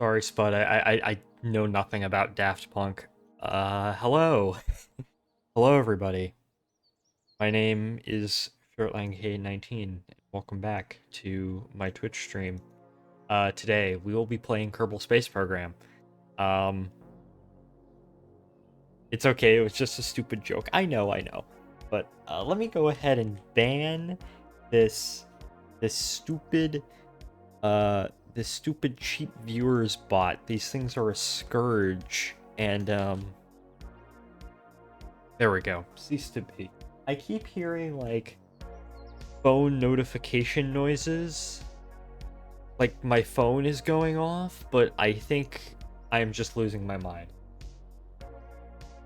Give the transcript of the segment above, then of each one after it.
Sorry, Spud. I know nothing about Daft Punk. Hello. Hello, everybody. My name is ShirtLangHey19. Welcome back to my Twitch stream. Today, we will be playing Kerbal Space Program. Um, it's okay, it was just a stupid joke. I know. But, let me go ahead and ban this, this stupid, this stupid cheap viewers bot. These things are a scourge. And, there we go. Cease to be. I keep hearing, like, phone notification noises. Like, my phone is going off, but I think I am just losing my mind.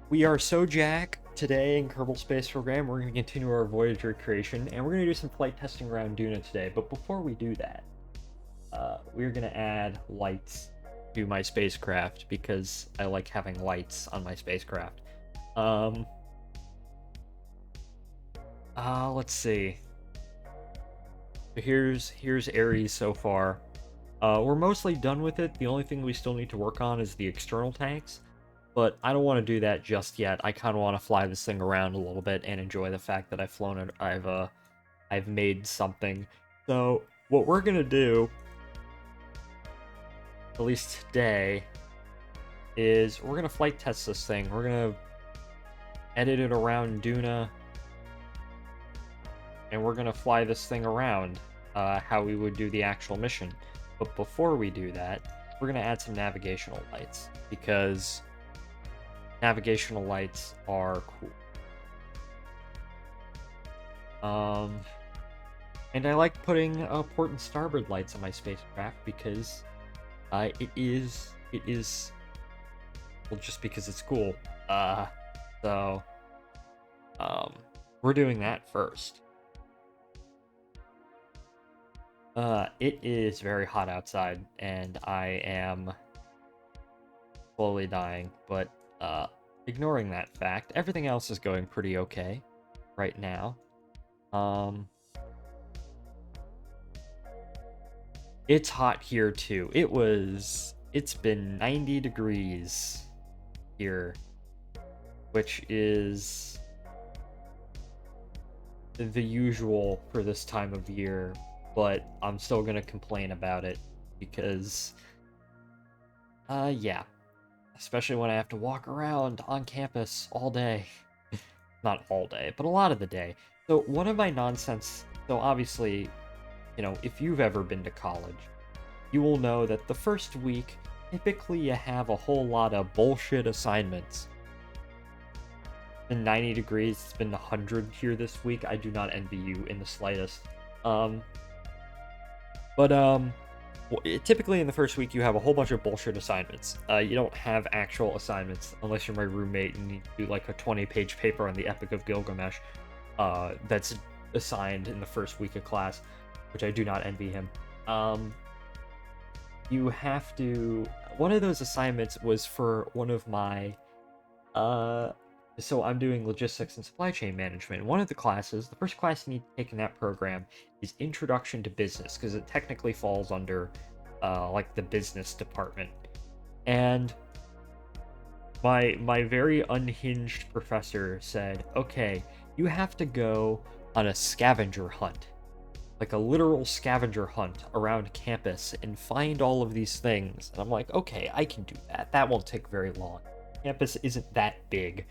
We are so Jack today in Kerbal Space Program. We're going to continue our Voyager creation, and we're going to do some flight testing around Duna today. But before we do that, we're going to add lights to my spacecraft because I like having lights on my spacecraft. Let's see. So here's Ares so far. We're mostly done with it. The only thing we still need to work on is the external tanks, but I don't want to do that just yet. I kind of want to fly this thing around a little bit and enjoy the fact that I've flown it. I've made something. So what we're gonna do, at least today, is we're gonna flight test this thing. We're gonna edit it around Duna, and we're gonna fly this thing around how we would do the actual mission. But before we do that, we're gonna add some navigational lights because navigational lights are cool. And I like putting port and starboard lights on my spacecraft because it is well, just because it's cool. So we're doing that first. It is very hot outside, and I am slowly dying, but, ignoring that fact, everything else is going pretty okay right now. It's hot here, too. It's been 90 degrees here, which is the usual for this time of year, but I'm still gonna complain about it because, yeah. Especially when I have to walk around on campus all day. Not all day, but a lot of the day. So one of my nonsense, so obviously, if you've ever been to college, you will know that the first week, typically you have a whole lot of bullshit assignments. It's been 90 degrees, it's been 100 here this week. I do not envy you in the slightest. Typically in the first week you have a whole bunch of bullshit assignments. You don't have actual assignments unless you're my roommate and you do like a 20-page paper on the Epic of Gilgamesh that's assigned in the first week of class, which I do not envy him. You have to... One of those assignments was for one of my... So I'm doing logistics and supply chain management. One of the classes, the first class you need to take in that program is Introduction to Business, because it technically falls under, like, the business department. And my very unhinged professor said, okay, you have to go on a scavenger hunt, like a literal scavenger hunt around campus and find all of these things. And I'm like, okay, I can do that. That won't take very long. Campus isn't that big.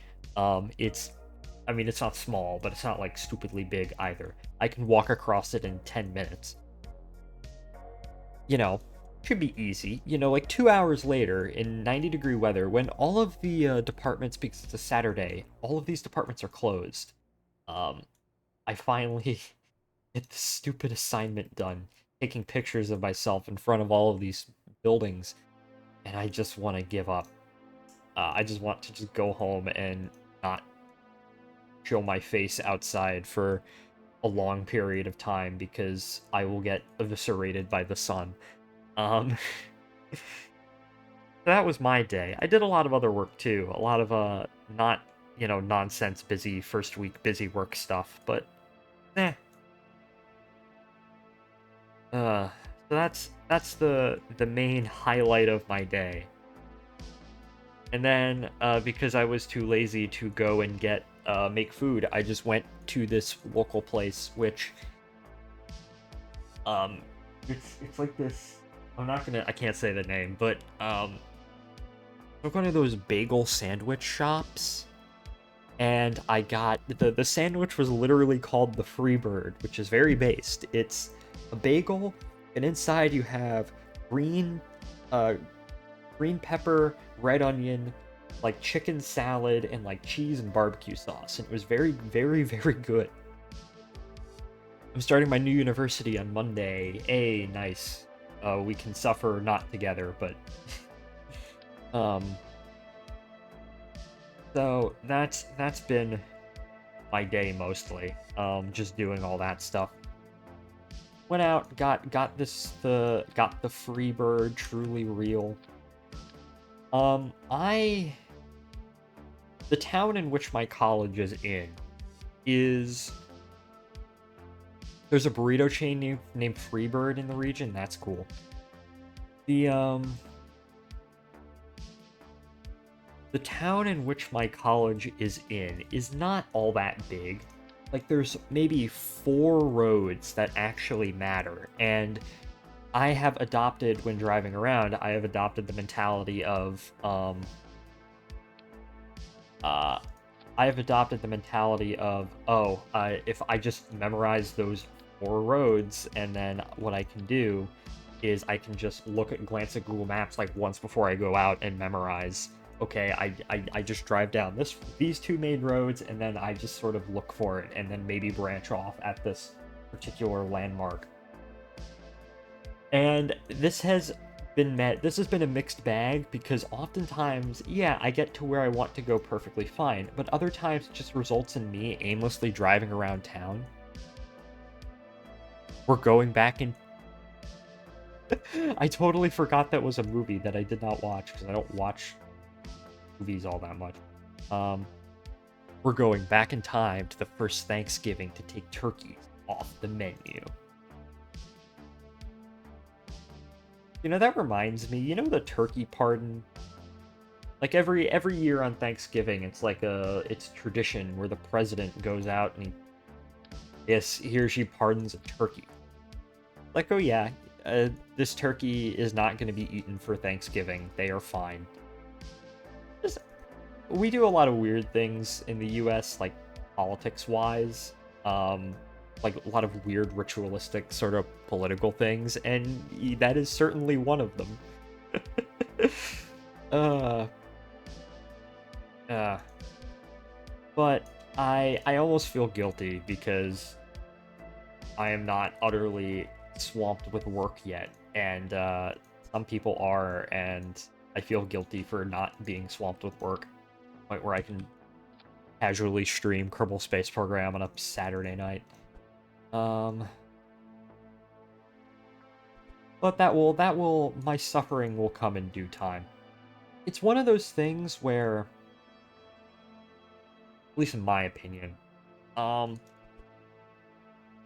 It's not small, but it's not like stupidly big either. I can walk across it in 10 minutes. Should be easy. Like 2 hours later in 90-degree weather, when all of the departments, because it's a Saturday, all of these departments are closed. I finally get this stupid assignment done, taking pictures of myself in front of all of these buildings, and I just want to give up. I just want to just go home and not show my face outside for a long period of time because I will get eviscerated by the sun. That was my day. I did a lot of other work too. A lot of not, nonsense busy first week busy work stuff, but So that's the main highlight of my day. And then because I was too lazy to go and get make food, I just went to this local place, which um it's like this. I can't say the name, but like one of those bagel sandwich shops, and I got the sandwich was literally called the Freebird, which is very based. It's a bagel, and inside you have green uh green pepper, red onion, like chicken salad, and like cheese and barbecue sauce. And it was very, very, very good. I'm starting my new university on Monday. Nice. We can suffer not together, but um. So that's been my day mostly. Just doing all that stuff. Went out, got the Freebird Truly Real. The town in which my college is in is there's a burrito chain named Freebird in the region. That's cool. The town in which my college is in is not all that big. Like there's maybe 4 roads that actually matter, and I have adopted when driving around. I have adopted the mentality of if I just memorize those 4 roads, and then what I can do is I can just glance at Google Maps like once before I go out and memorize. Okay, I just drive down these 2 main roads, and then I just sort of look for it, and then maybe branch off at this particular landmark. And this has been a mixed bag, because oftentimes, yeah, I get to where I want to go perfectly fine, but other times it just results in me aimlessly driving around town. We're going back in. I totally forgot that was a movie that I did not watch, because I don't watch movies all that much. We're going back in time to the first Thanksgiving to take turkeys off the menu. You know, that reminds me, you know the turkey pardon? Like every year on Thanksgiving, it's tradition where the president goes out and he or she pardons a turkey. Like, oh yeah, this turkey is not going to be eaten for Thanksgiving. They are fine. We do a lot of weird things in the US, like politics-wise. Like a lot of weird ritualistic sort of political things, and that is certainly one of them. But I almost feel guilty because I am not utterly swamped with work yet, and some people are, and I feel guilty for not being swamped with work. Point where I can casually stream Kerbal Space Program on a Saturday night. But my suffering will come in due time. It's one of those things where, at least in my opinion, a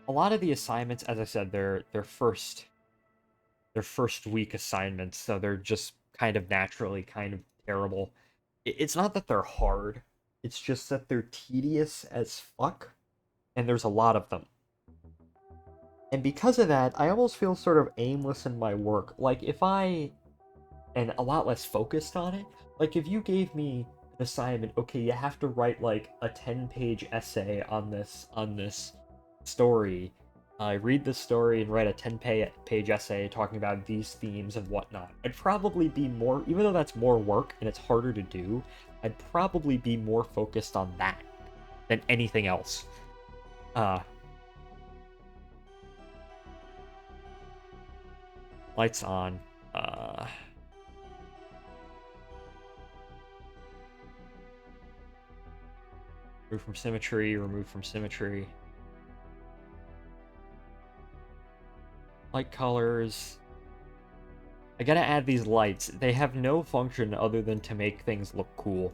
lot of the assignments, as I said, they're first week assignments, so they're just kind of naturally kind of terrible. It's not that they're hard, it's just that they're tedious as fuck, and there's a lot of them. And because of that, I almost feel sort of aimless in my work. Like, and a lot less focused on it. Like, if you gave me an assignment, okay, you have to write, like, a 10-page essay on this story. Read the story and write a 10-page essay talking about these themes and whatnot. I'd probably be more, even though that's more work and it's harder to do, I'd probably be more focused on that than anything else. Lights on. Remove from symmetry, remove from symmetry. Light colors. I gotta add these lights. They have no function other than to make things look cool.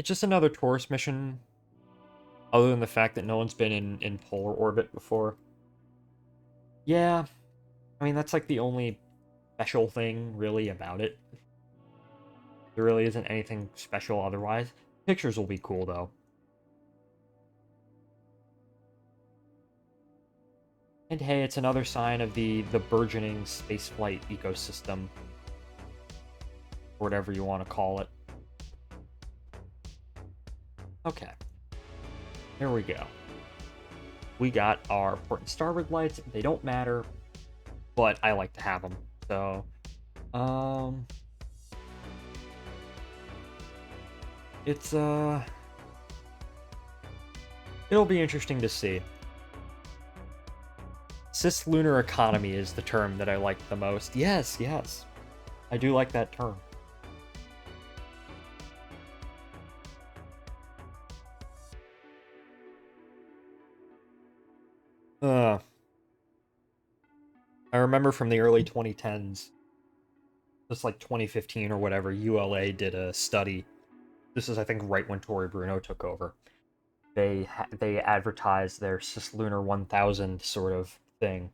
It's just another tourist mission, other than the fact that no one's been in polar orbit before. Yeah, I mean, that's like the only special thing really about it. There really isn't anything special otherwise. Pictures will be cool, though. And hey, it's another sign of the burgeoning spaceflight ecosystem, or whatever you want to call it. Okay, there we go. We got our port and starboard lights. They don't matter, but I like to have them. So, it's it'll be interesting to see. Cislunar economy is the term that I like the most. Yes, yes. I do like that term. I remember from the early 2010s, just like 2015 or whatever, ULA did a study. This is, I think, right when Tory Bruno took over. They advertised their Cislunar 1000 sort of thing,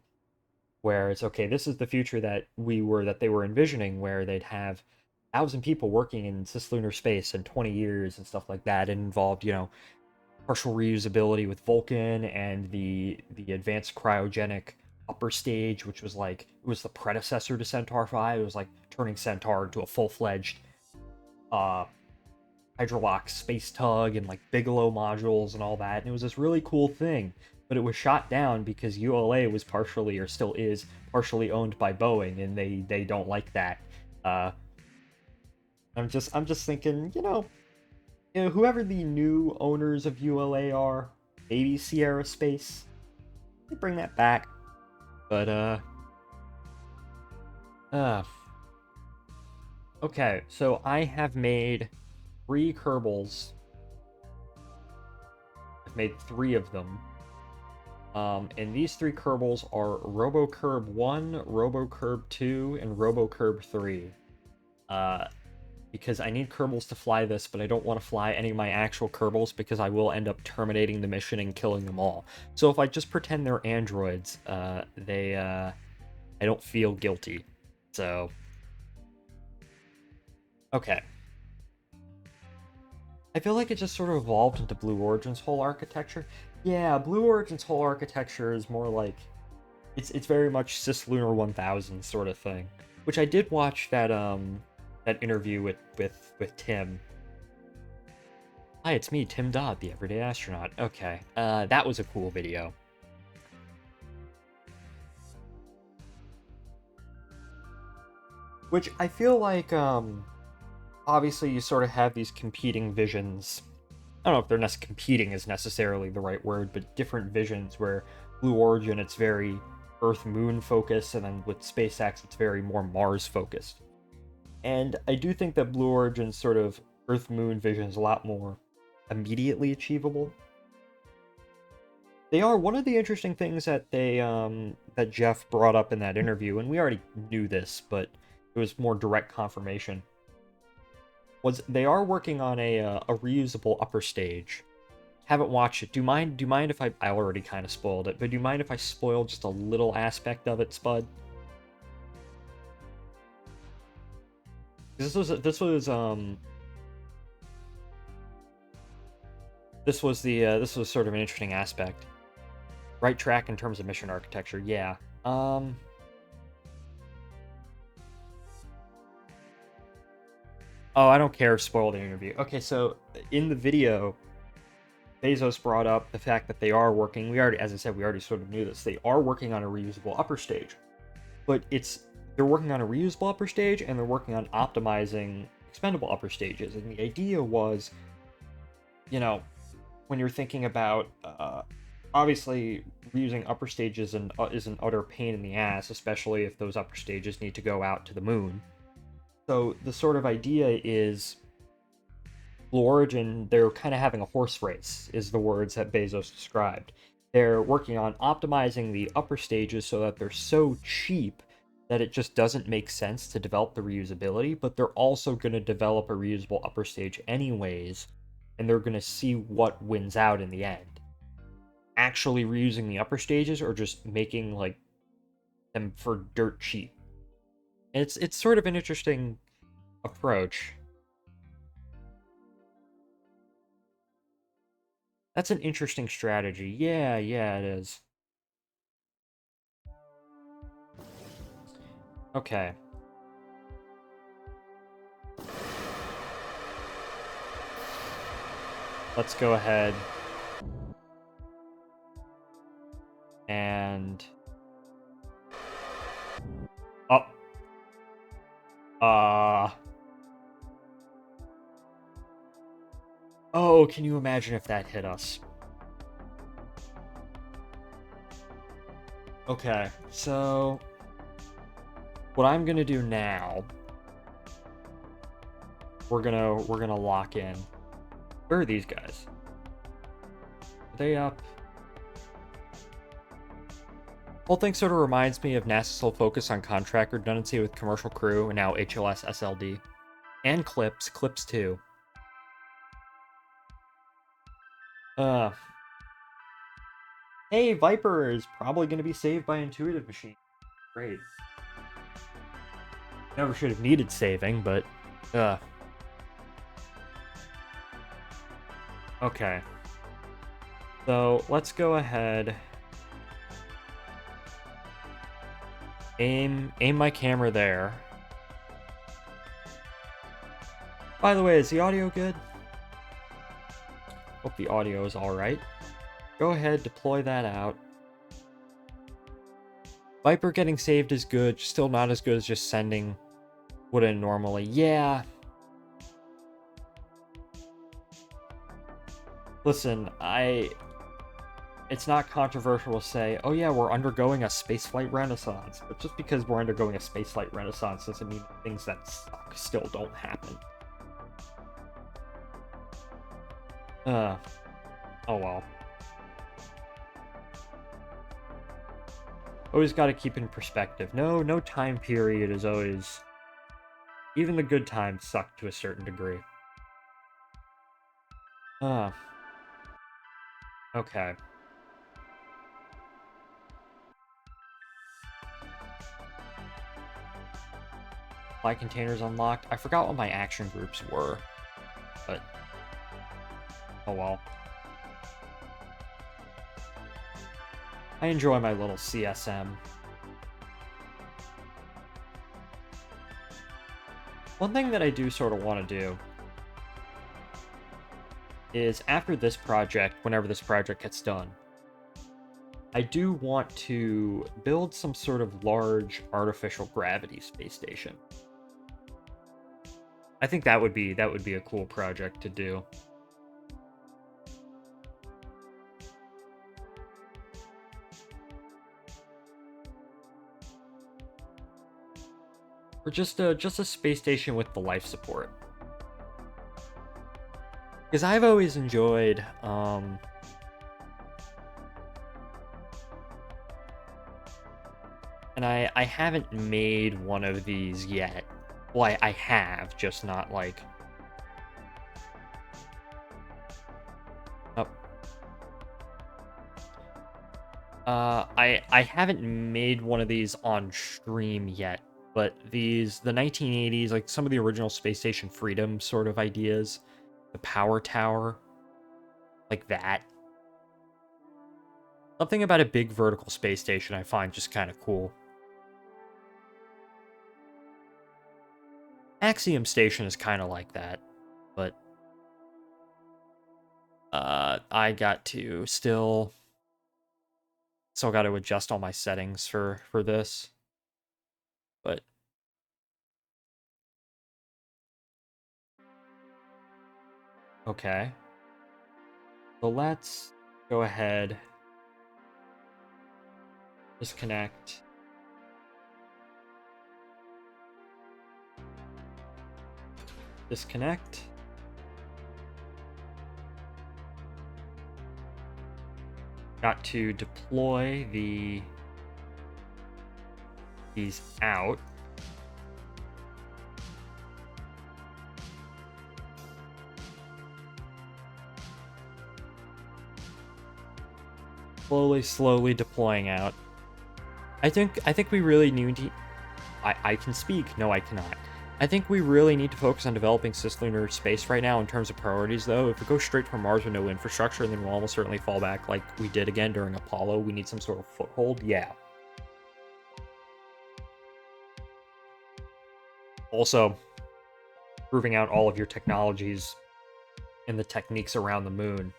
where it's okay. This is the future that they were envisioning, where they'd have 1,000 people working in cislunar space in 20 years and stuff like that. It involved, partial reusability with Vulcan and the advanced cryogenic upper stage, which was like it was the predecessor to Centaur 5. It was like turning Centaur into a full-fledged hydrolox space tug and like Bigelow modules and all that. And it was this really cool thing, but it was shot down because ULA was partially, or still is, partially owned by Boeing, and they don't like that. I'm just thinking, whoever the new owners of ULA are, maybe Sierra Space, they bring that back. But okay, so I have made 3 Kerbals. I've made 3 of them. And these 3 Kerbals are RoboKerb 1, RoboKerb 2, and RoboKerb 3. Because I need Kerbals to fly this, but I don't want to fly any of my actual Kerbals because I will end up terminating the mission and killing them all. So if I just pretend they're androids, I don't feel guilty. So, okay. I feel like it just sort of evolved into Blue Origin's whole architecture. Yeah, Blue Origin's whole architecture is more like it's very much Cislunar 1000 sort of thing. Which I did watch that interview with Tim. Hi, it's me, Tim Dodd, the Everyday Astronaut. Okay, that was a cool video. Which I feel like, obviously you sort of have these competing visions. I don't know if they're competing is necessarily the right word, but different visions where Blue Origin, it's very Earth-Moon focused, and then with SpaceX, it's very more Mars focused. And I do think that Blue Origin's sort of Earth-Moon vision is a lot more immediately achievable. They are one of the interesting things that that Jeff brought up in that interview, and we already knew this, but it was more direct confirmation. Was they are working on a reusable upper stage. Haven't watched it. Do you mind if I already kind of spoiled it, but do you mind if I spoil just a little aspect of it, Spud? This was sort of an interesting aspect. Right track in terms of mission architecture, yeah. Oh, I don't care if spoil the interview. Okay, so in the video, Bezos brought up the fact that they are working, as I said, we already sort of knew this, they are working on a reusable upper stage. But they're working on a reusable upper stage, and they're working on optimizing expendable upper stages. And the idea was, when you're thinking about, obviously, reusing upper stages is an utter pain in the ass, especially if those upper stages need to go out to the moon. So the sort of idea is, Blue Origin, they're kind of having a horse race, is the words that Bezos described. They're working on optimizing the upper stages so that they're so cheap that it just doesn't make sense to develop the reusability, but they're also going to develop a reusable upper stage anyways, and they're going to see what wins out in the end. Actually reusing the upper stages or just making like them for dirt cheap. It's sort of an interesting approach. That's an interesting strategy. Yeah, it is. Okay. Let's go ahead and... Oh. Oh, can you imagine if that hit us? Okay, so... What I'm gonna do now... We're gonna lock in. Where are these guys? Are they up? Whole thing sort of reminds me of NASA's whole focus on contract redundancy with commercial crew and now HLS SLD. And clips too. Hey, Viper is probably going to be saved by Intuitive Machine. Great. Never should have needed saving, but... Okay. So, let's go ahead... Aim my camera there. By the way, is the audio good? Hope the audio is alright. Go ahead, deploy that out. Viper getting saved is good, still not as good as just sending would have normally. Yeah. Listen, it's not controversial to say, oh yeah, we're undergoing a spaceflight renaissance. But just because we're undergoing a spaceflight renaissance doesn't mean things that suck still don't happen. Oh well. Always got to keep in perspective. No time period is always... Even the good times suck to a certain degree. Okay. Supply containers unlocked. I forgot what my action groups were, but oh well. I enjoy my little CSM. One thing that I do sort of want to do is after this project, whenever this project gets done, I do want to build some sort of large artificial gravity space station. I think that would be a cool project to do. Or just a space station with the life support. Because I've always enjoyed and I haven't made one of these yet. Well, I have, just not like... Oh. I haven't made one of these on stream yet, but the 1980s, like some of the original Space Station Freedom sort of ideas, the power tower, like that. Something about a big vertical space station I find just kind of cool. Axiom Station is kind of like that, but I got to still got to adjust all my settings for this, but okay. So let's go ahead, disconnect. Disconnect. Got to deploy these out. Slowly deploying out. I think we really need to... I can speak. No, I cannot. I think we really need to focus on developing cislunar space right now in terms of priorities, though. If we go straight for Mars with no infrastructure, then we'll almost certainly fall back like we did again during Apollo. We need some sort of foothold. Yeah. Also, proving out all of your technologies and the techniques around the moon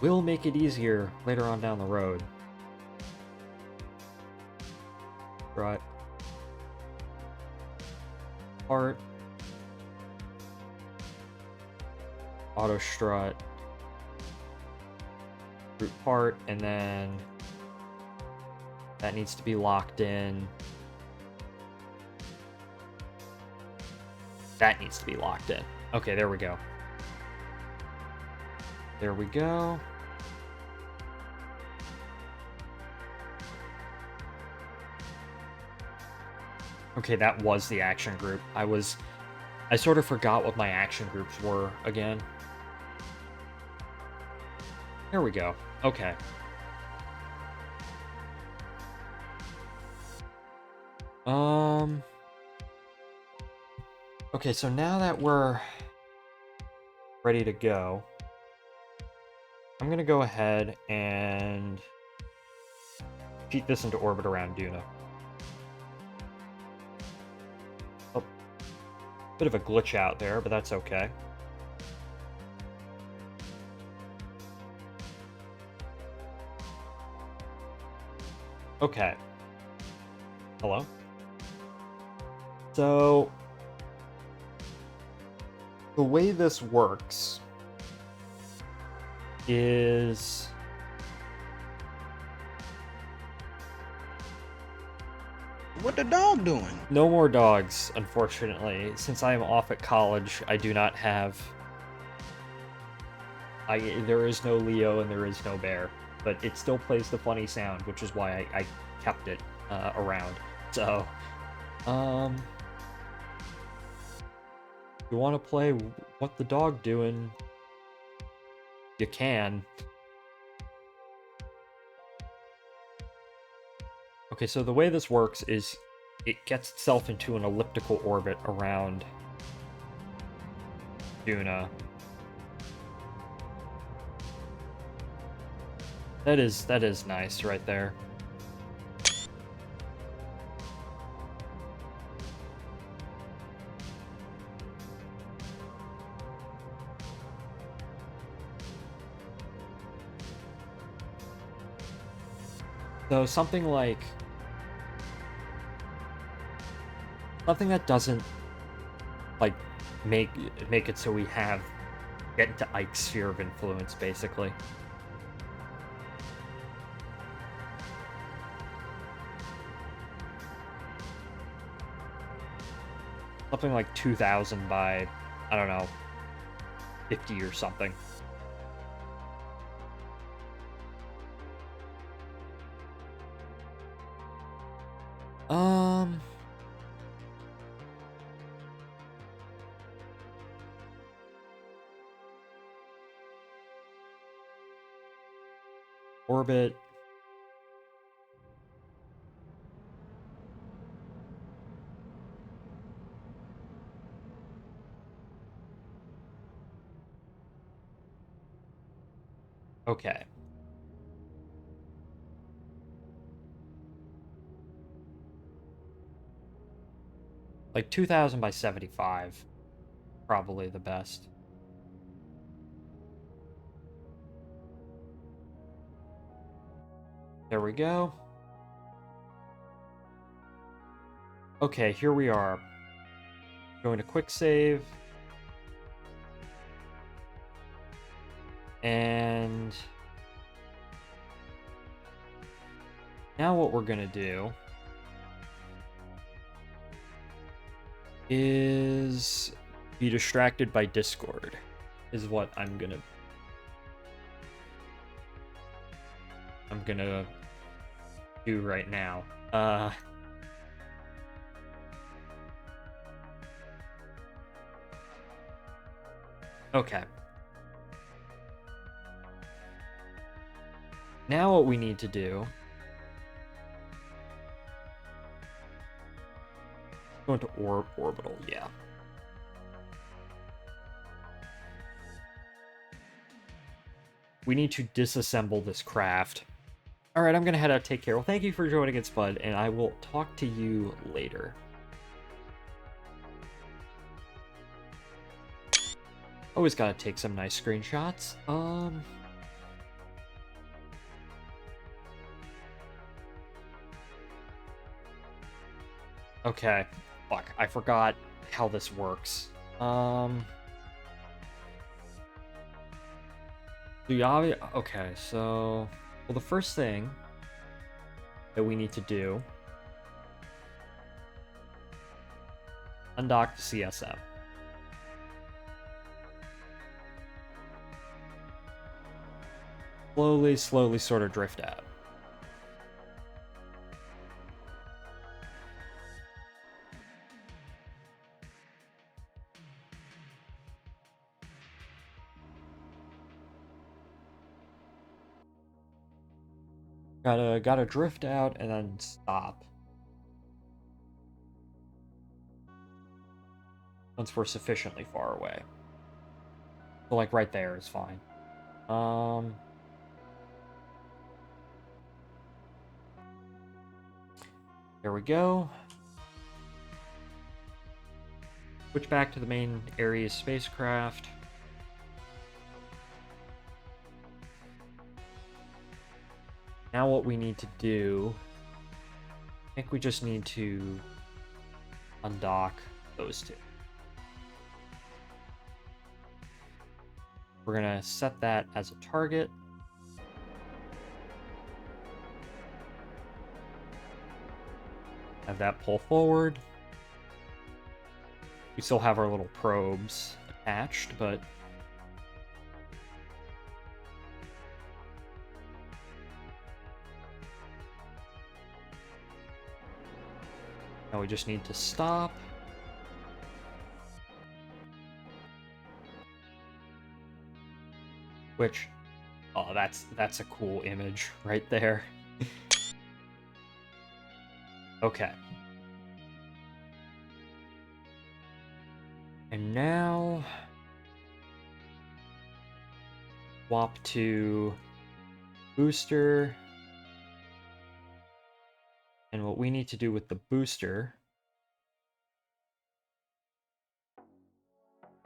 will make it easier later on down the road. Right. Part. Auto strut. Root part, and then that needs to be locked in. That needs to be locked in. Okay, there we go. There we go. Okay, that was the action group. I sort of forgot what my action groups were again. There we go. Okay. Okay, so now that we're ready to go, I'm gonna go ahead and cheat this into orbit around Duna. Oh, bit of a glitch out there, but that's okay. Okay. Hello? So, the way this works is... What the dog doing? No more dogs, unfortunately. Since I am off at college, I do not have... there is no Leo and there is no bear. But it still plays the funny sound, which is why I kept it around. So, you want to play What the Dog Doing? You can. Okay, so the way this works is it gets itself into an elliptical orbit around Duna. That is nice right there. So something that doesn't like make it so we get into Ike's sphere of influence, basically. Something like 2,000 by, I don't know, 50 or something. Orbit. Okay. Like 2,000 by 75. Probably the best. There we go. Okay, here we are. Going to quick save. And now what we're gonna do is be distracted by Discord, is what I'm gonna do right now. Okay. Now what we need to do... Go into orbital, yeah. We need to disassemble this craft. Alright, I'm gonna head out. Take care. Well, thank you for joining it, Spud, and I will talk to you later. Always gotta take some nice screenshots. Okay. Fuck, I forgot how this works. Okay, so... Well, the first thing that we need to do... Undock the CSM. Slowly sort of drift out. Gotta drift out and then stop. Once we're sufficiently far away. So like right there is fine. There we go. Switch back to the main area spacecraft. Now what we need to do... I think we just need to undock those two. We're gonna set that as a target. Have that pull forward. We still have our little probes attached, but... Now we just need to stop. Which... Oh, that's a cool image right there. Okay. And now... Swap to booster. And what we need to do with the booster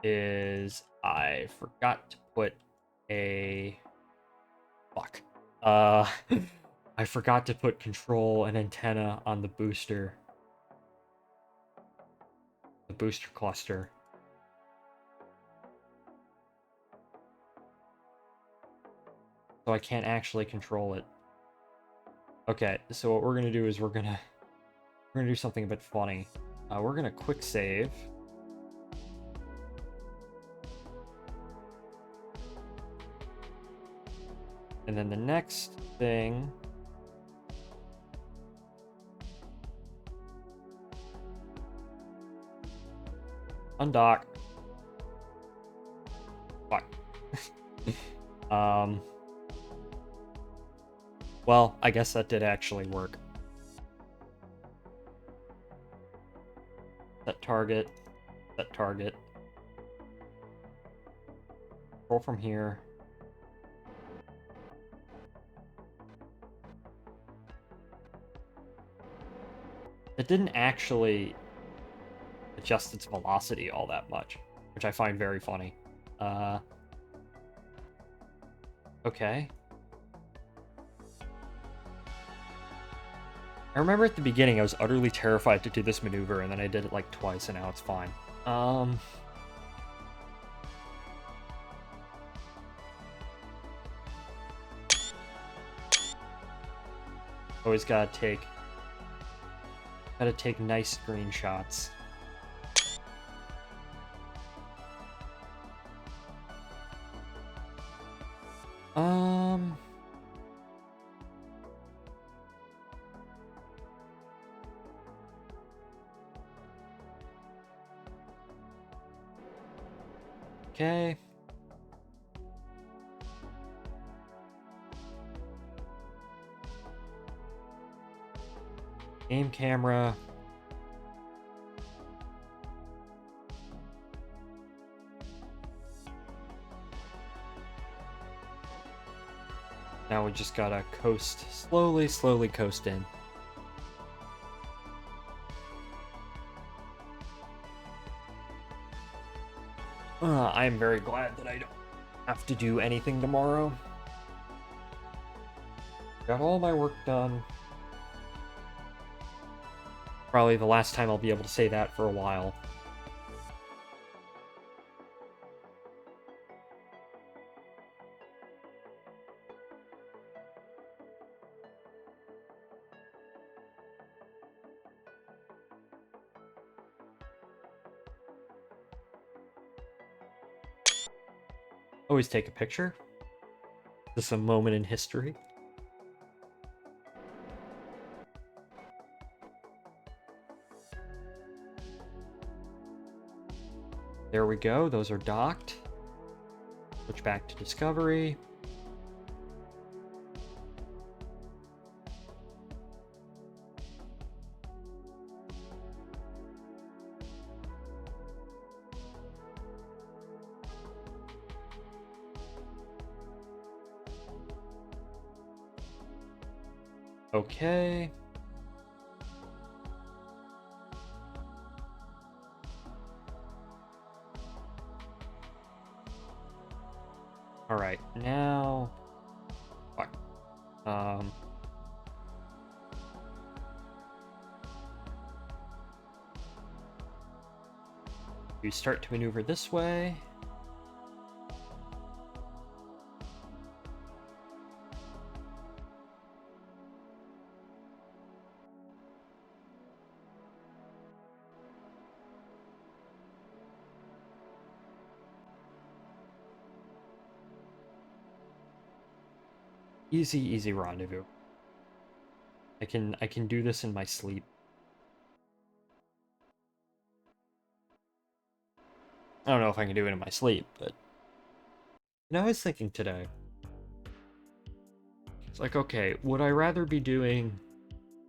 is I forgot to put a... Fuck. I forgot to put control and antenna on the booster. The booster cluster. So I can't actually control it. Okay, so what we're gonna do is we're gonna do something a bit funny. We're gonna quick save. And then the next thing... Undock. Fuck. Well, I guess that did actually work. Set target. Set target. Roll from here. It didn't actually adjust its velocity all that much, which I find very funny. Okay. I remember at the beginning I was utterly terrified to do this maneuver, and then I did it like twice, and now it's fine. Always gotta take nice screenshots. Okay. Game camera. Now we just gotta coast, slowly coast in. I am very glad that I don't have to do anything tomorrow. Got all my work done. Probably the last time I'll be able to say that for a while. Always take a picture. This is a moment in history. There we go. Those are docked. Switch back to Discovery. Okay. All right, now. Fuck. You start to maneuver this way. Easy rendezvous. I can do this in my sleep. I don't know if I can do it in my sleep, but I was thinking today. It's like, okay, would I rather be doing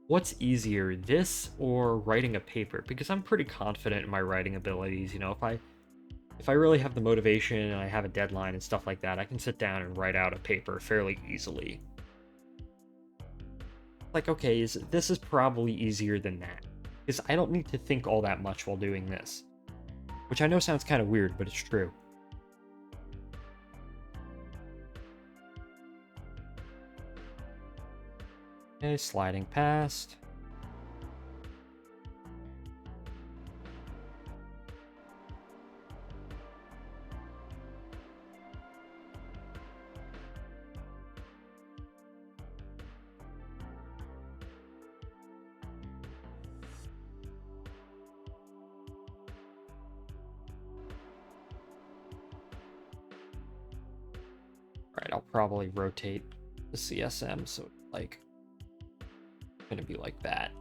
what's easier, this or writing a paper? Because I'm pretty confident in my writing abilities, if I really have the motivation and I have a deadline and stuff like that, I can sit down and write out a paper fairly easily. Like, okay, this is probably easier than that. Because I don't need to think all that much while doing this. Which I know sounds kind of weird, but it's true. Okay, sliding past. Alright, I'll probably rotate the CSM so it's like gonna be like that.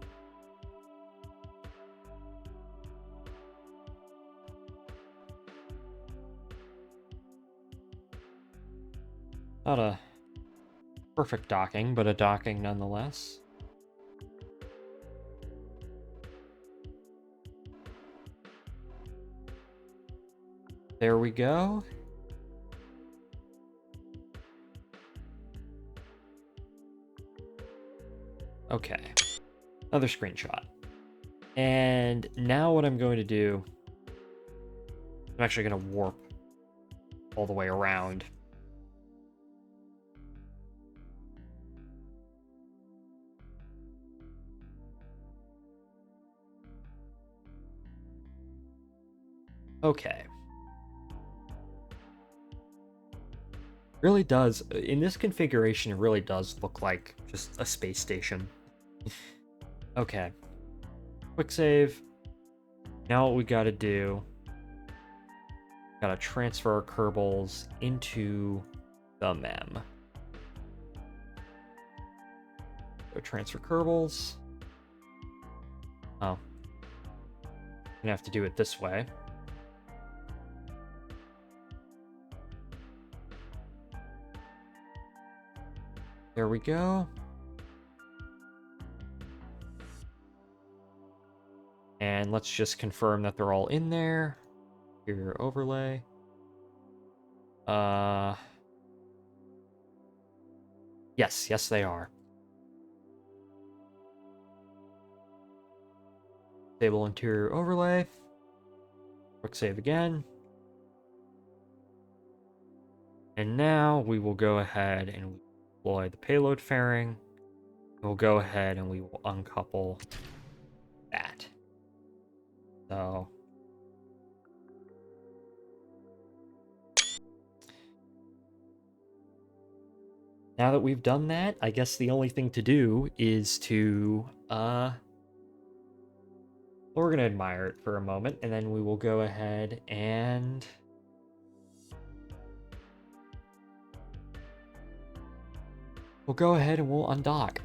Not a perfect docking, but a docking nonetheless. There we go. Okay. Another screenshot. And now what I'm going to do, I'm actually going to warp all the way around. Okay. Really does, in this configuration, it really does look like just a space station. Okay. Quick save. Now what we gotta do, gotta transfer our Kerbals into the mem. So transfer Kerbals. Oh. Gonna have to do it this way. There we go. And let's just confirm that they're all in there. Here, overlay. Yes, they are. Disable interior overlay. Quick save again. And now we will go ahead and deploy the payload fairing. We'll go ahead and we will uncouple that. So now that we've done that, I guess the only thing to do is to we're gonna admire it for a moment, and then we will go ahead and we'll undock.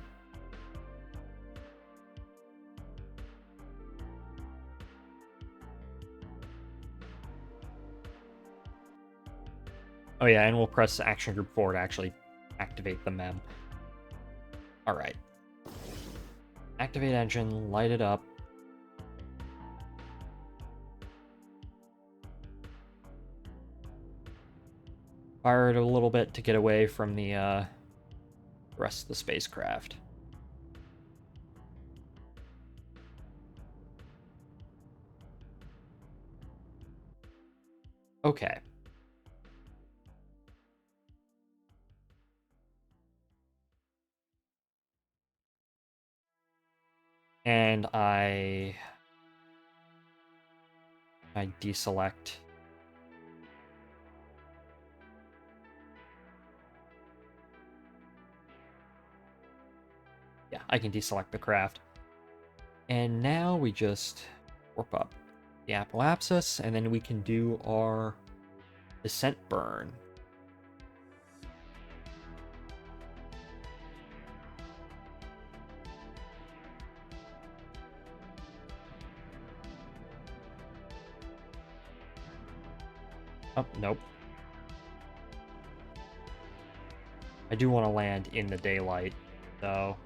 Oh yeah, and we'll press Action Group 4 to actually activate the mem. Alright. Activate engine, light it up. Fire it a little bit to get away from the rest of the spacecraft. Okay. And I deselect. Yeah, I can deselect the craft. And now we just warp up the apoapsis, and then we can do our descent burn. Oh, nope. I do want to land in the daylight, so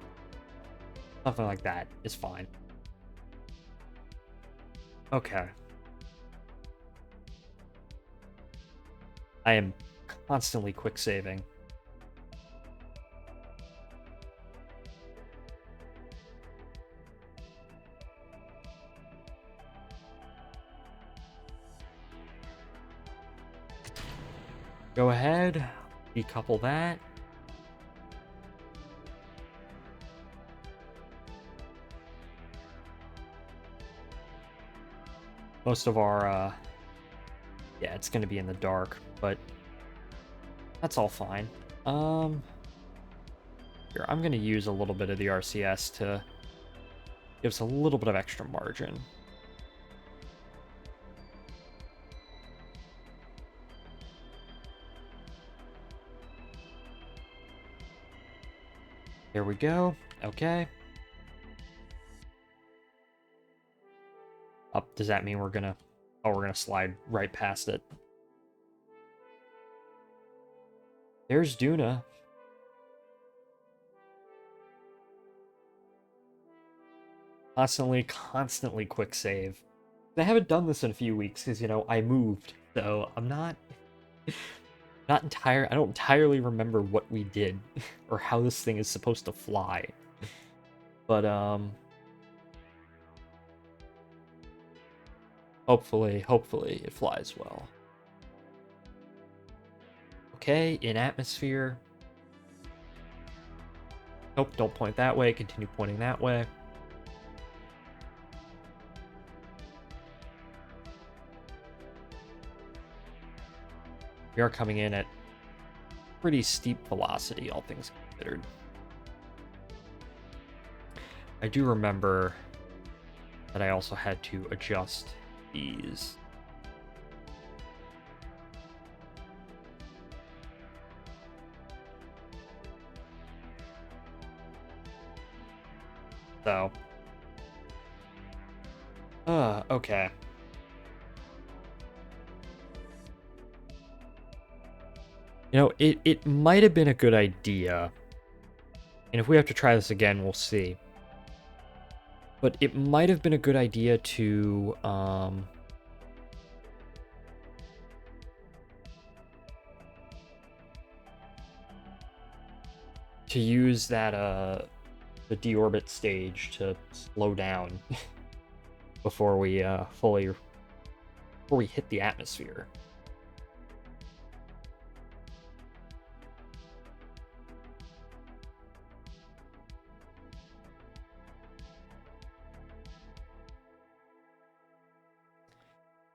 something like that is fine. Okay. I am constantly quick saving. Go ahead, decouple that. Most of our, yeah, it's gonna be in the dark, but that's all fine. Here, I'm gonna use a little bit of the RCS to give us a little bit of extra margin. There we go. Okay. Up. Does that mean we're gonna... Oh, we're gonna slide right past it. There's Duna. Constantly quick save. I haven't done this in a few weeks because, you know, I moved. So I'm not I don't entirely remember what we did or how this thing is supposed to fly. But hopefully it flies well. Okay, in atmosphere. Nope, don't point that way, continue pointing that way. We are coming in at pretty steep velocity, all things considered. I do remember that I also had to adjust these. So, okay. You know, it might have been a good idea, and if we have to try this again, we'll see. But it might have been a good idea to use that the deorbit stage to slow down before we before we hit the atmosphere.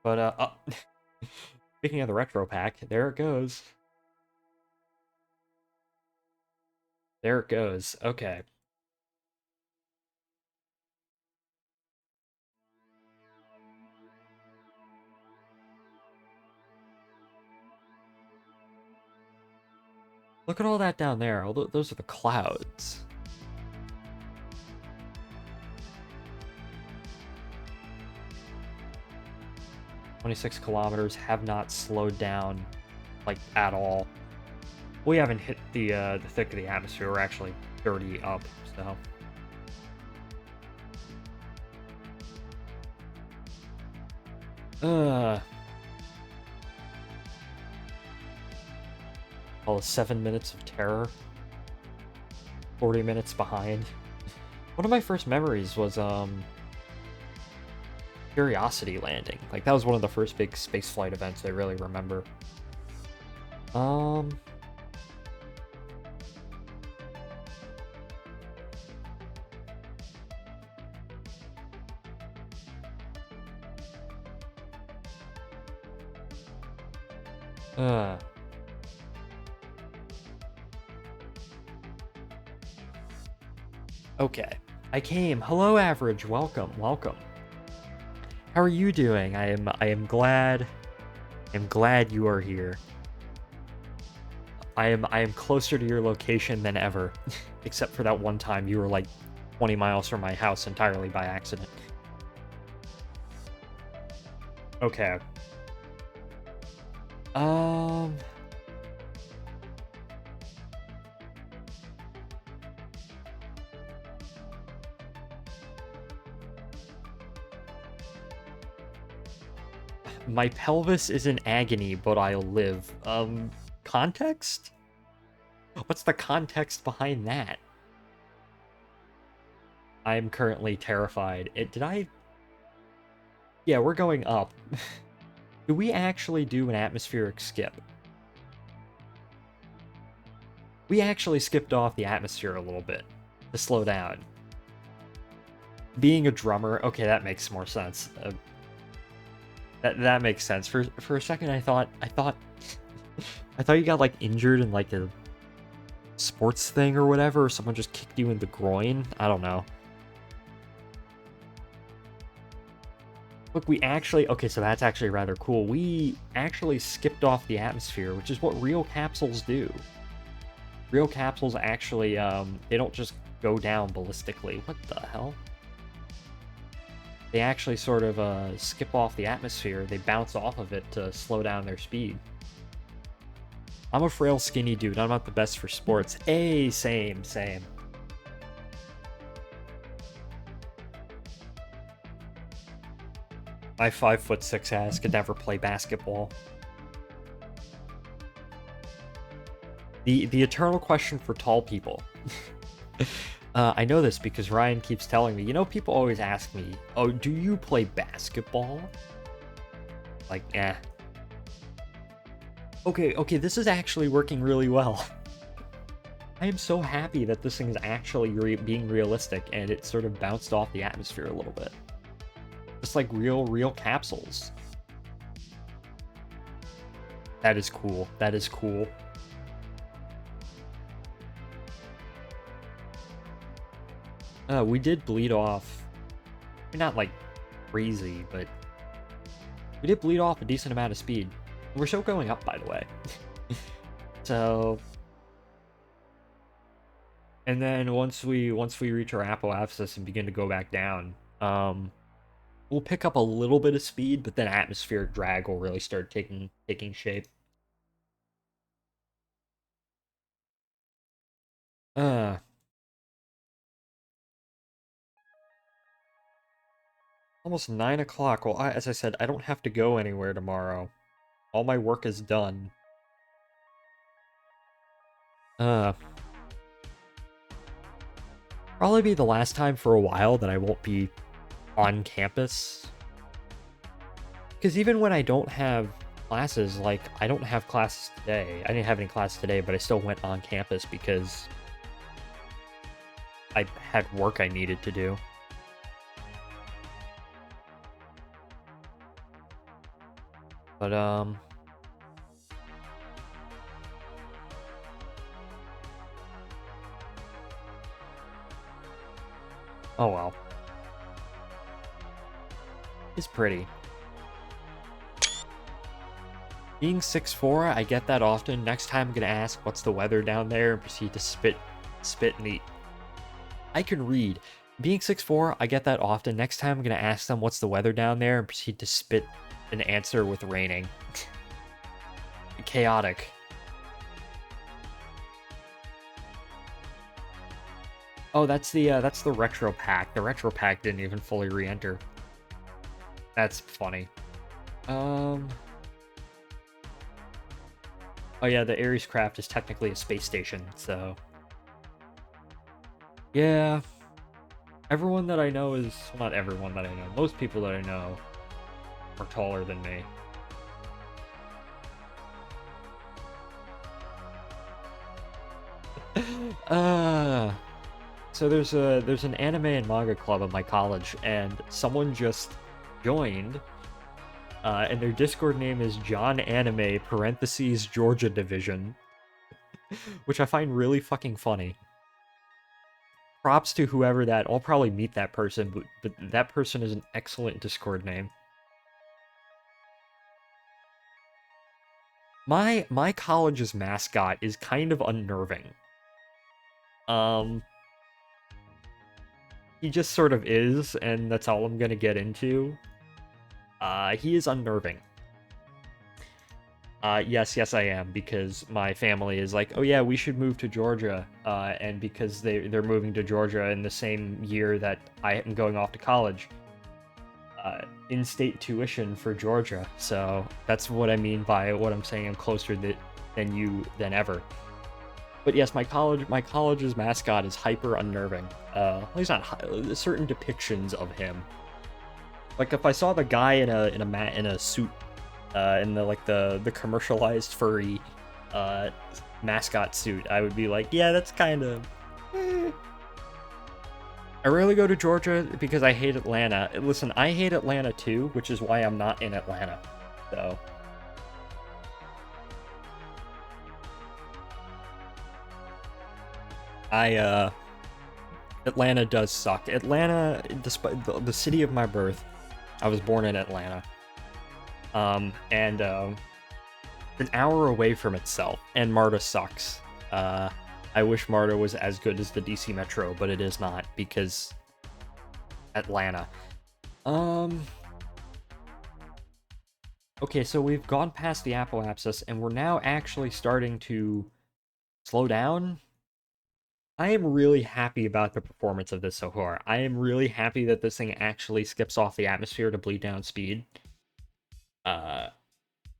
But speaking of the retro pack, there it goes. There it goes. Okay. Look at all that down there. All those are the clouds. "26 kilometers, have not slowed down, like, at all." We haven't hit the thick of the atmosphere. We're actually 30 up, so. All the 7 minutes of terror. 40 minutes behind. One of my first memories was Curiosity landing. Like, that was one of the first big spaceflight events I really remember. Uh, okay. I came. Hello, Average. Welcome, welcome. How are you doing? I am glad you are here. I am closer to your location than ever. Except for that one time you were like 20 miles from my house entirely by accident. Okay. Um My pelvis is in agony, but I'll live. Context? What's the context behind that? I'm currently terrified. Did I? Yeah, we're going up. Do we actually do an atmospheric skip? We actually skipped off the atmosphere a little bit to slow down. Being a drummer, okay, that makes more sense. That makes sense. For a second, I thought you got like injured in like a sports thing or whatever, or someone just kicked you in the groin. I don't know. Look, we actually... Okay, so that's actually rather cool. We actually skipped off the atmosphere, which is what real capsules do. Real capsules actually, they don't just go down ballistically. What the hell? They actually sort of skip off the atmosphere. They bounce off of it to slow down their speed. I'm a frail, skinny dude. I'm not the best for sports. Hey, same. My 5'6" ass could never play basketball. The eternal question for tall people. I know this because Ryan keeps telling me, people always ask me, "Oh, do you play basketball?" Like, eh. Okay, this is actually working really well. I am so happy that this thing is actually being realistic, and it sort of bounced off the atmosphere a little bit. Just like real capsules. That is cool. That is cool. We did bleed off. Not like crazy, but we did bleed off a decent amount of speed. We're still going up, by the way. So, and then once we reach our apoapsis and begin to go back down, we'll pick up a little bit of speed, but then atmospheric drag will really start taking shape. Uh, Almost 9 o'clock. Well, as I said, I don't have to go anywhere tomorrow. All my work is done. Uh, Probably be the last time for a while that I won't be on campus. Because even when I don't have classes, like, I don't have classes today. I didn't have any classes today, but I still went on campus because I had work I needed to do. But, oh well. It's pretty. Being 6'4", I get that often. Next time I'm gonna ask, what's the weather down there, and proceed to spit and eat. I can read. Being 6'4", I get that often. Next time I'm gonna ask them, what's the weather down there, and proceed to spit an answer with raining. Chaotic. Oh, that's the retro pack. The retro pack didn't even fully re-enter. That's funny. Oh yeah, the Ares craft is technically a space station, so... Yeah. Everyone that I know is... Well, not everyone that I know. Most people that I know are taller than me. So there's an anime and manga club at my college, and someone just joined, and their Discord name is John Anime parentheses Georgia Division, which I find really fucking funny. Props to whoever that. I'll probably meet that person, but that person is an excellent Discord name. My college's mascot is kind of unnerving. He just sort of is, and that's all I'm gonna get into. He is unnerving. Yes, I am, because my family is like, oh yeah, we should move to Georgia, and because they're moving to Georgia in the same year that I am going off to college. In-state tuition for Georgia, so that's what I mean by what I'm saying. I'm closer than ever. But yes, my college's mascot is hyper unnerving. He's not certain depictions of him. Like if I saw the guy in a suit, in the commercialized furry mascot suit, I would be like, yeah, that's kind of. I rarely go to Georgia because I hate Atlanta. Listen, I hate Atlanta too, which is why I'm not in Atlanta. So. Atlanta does suck. Atlanta, despite the city of my birth, I was born in Atlanta. And an hour away from itself, and MARTA sucks. I wish MARTA was as good as the DC Metro, but it is not, because Atlanta. Okay, so we've gone past the apoapsis, and we're now actually starting to slow down. I am really happy about the performance of this so far. I am really happy that this thing actually skips off the atmosphere to bleed down speed. And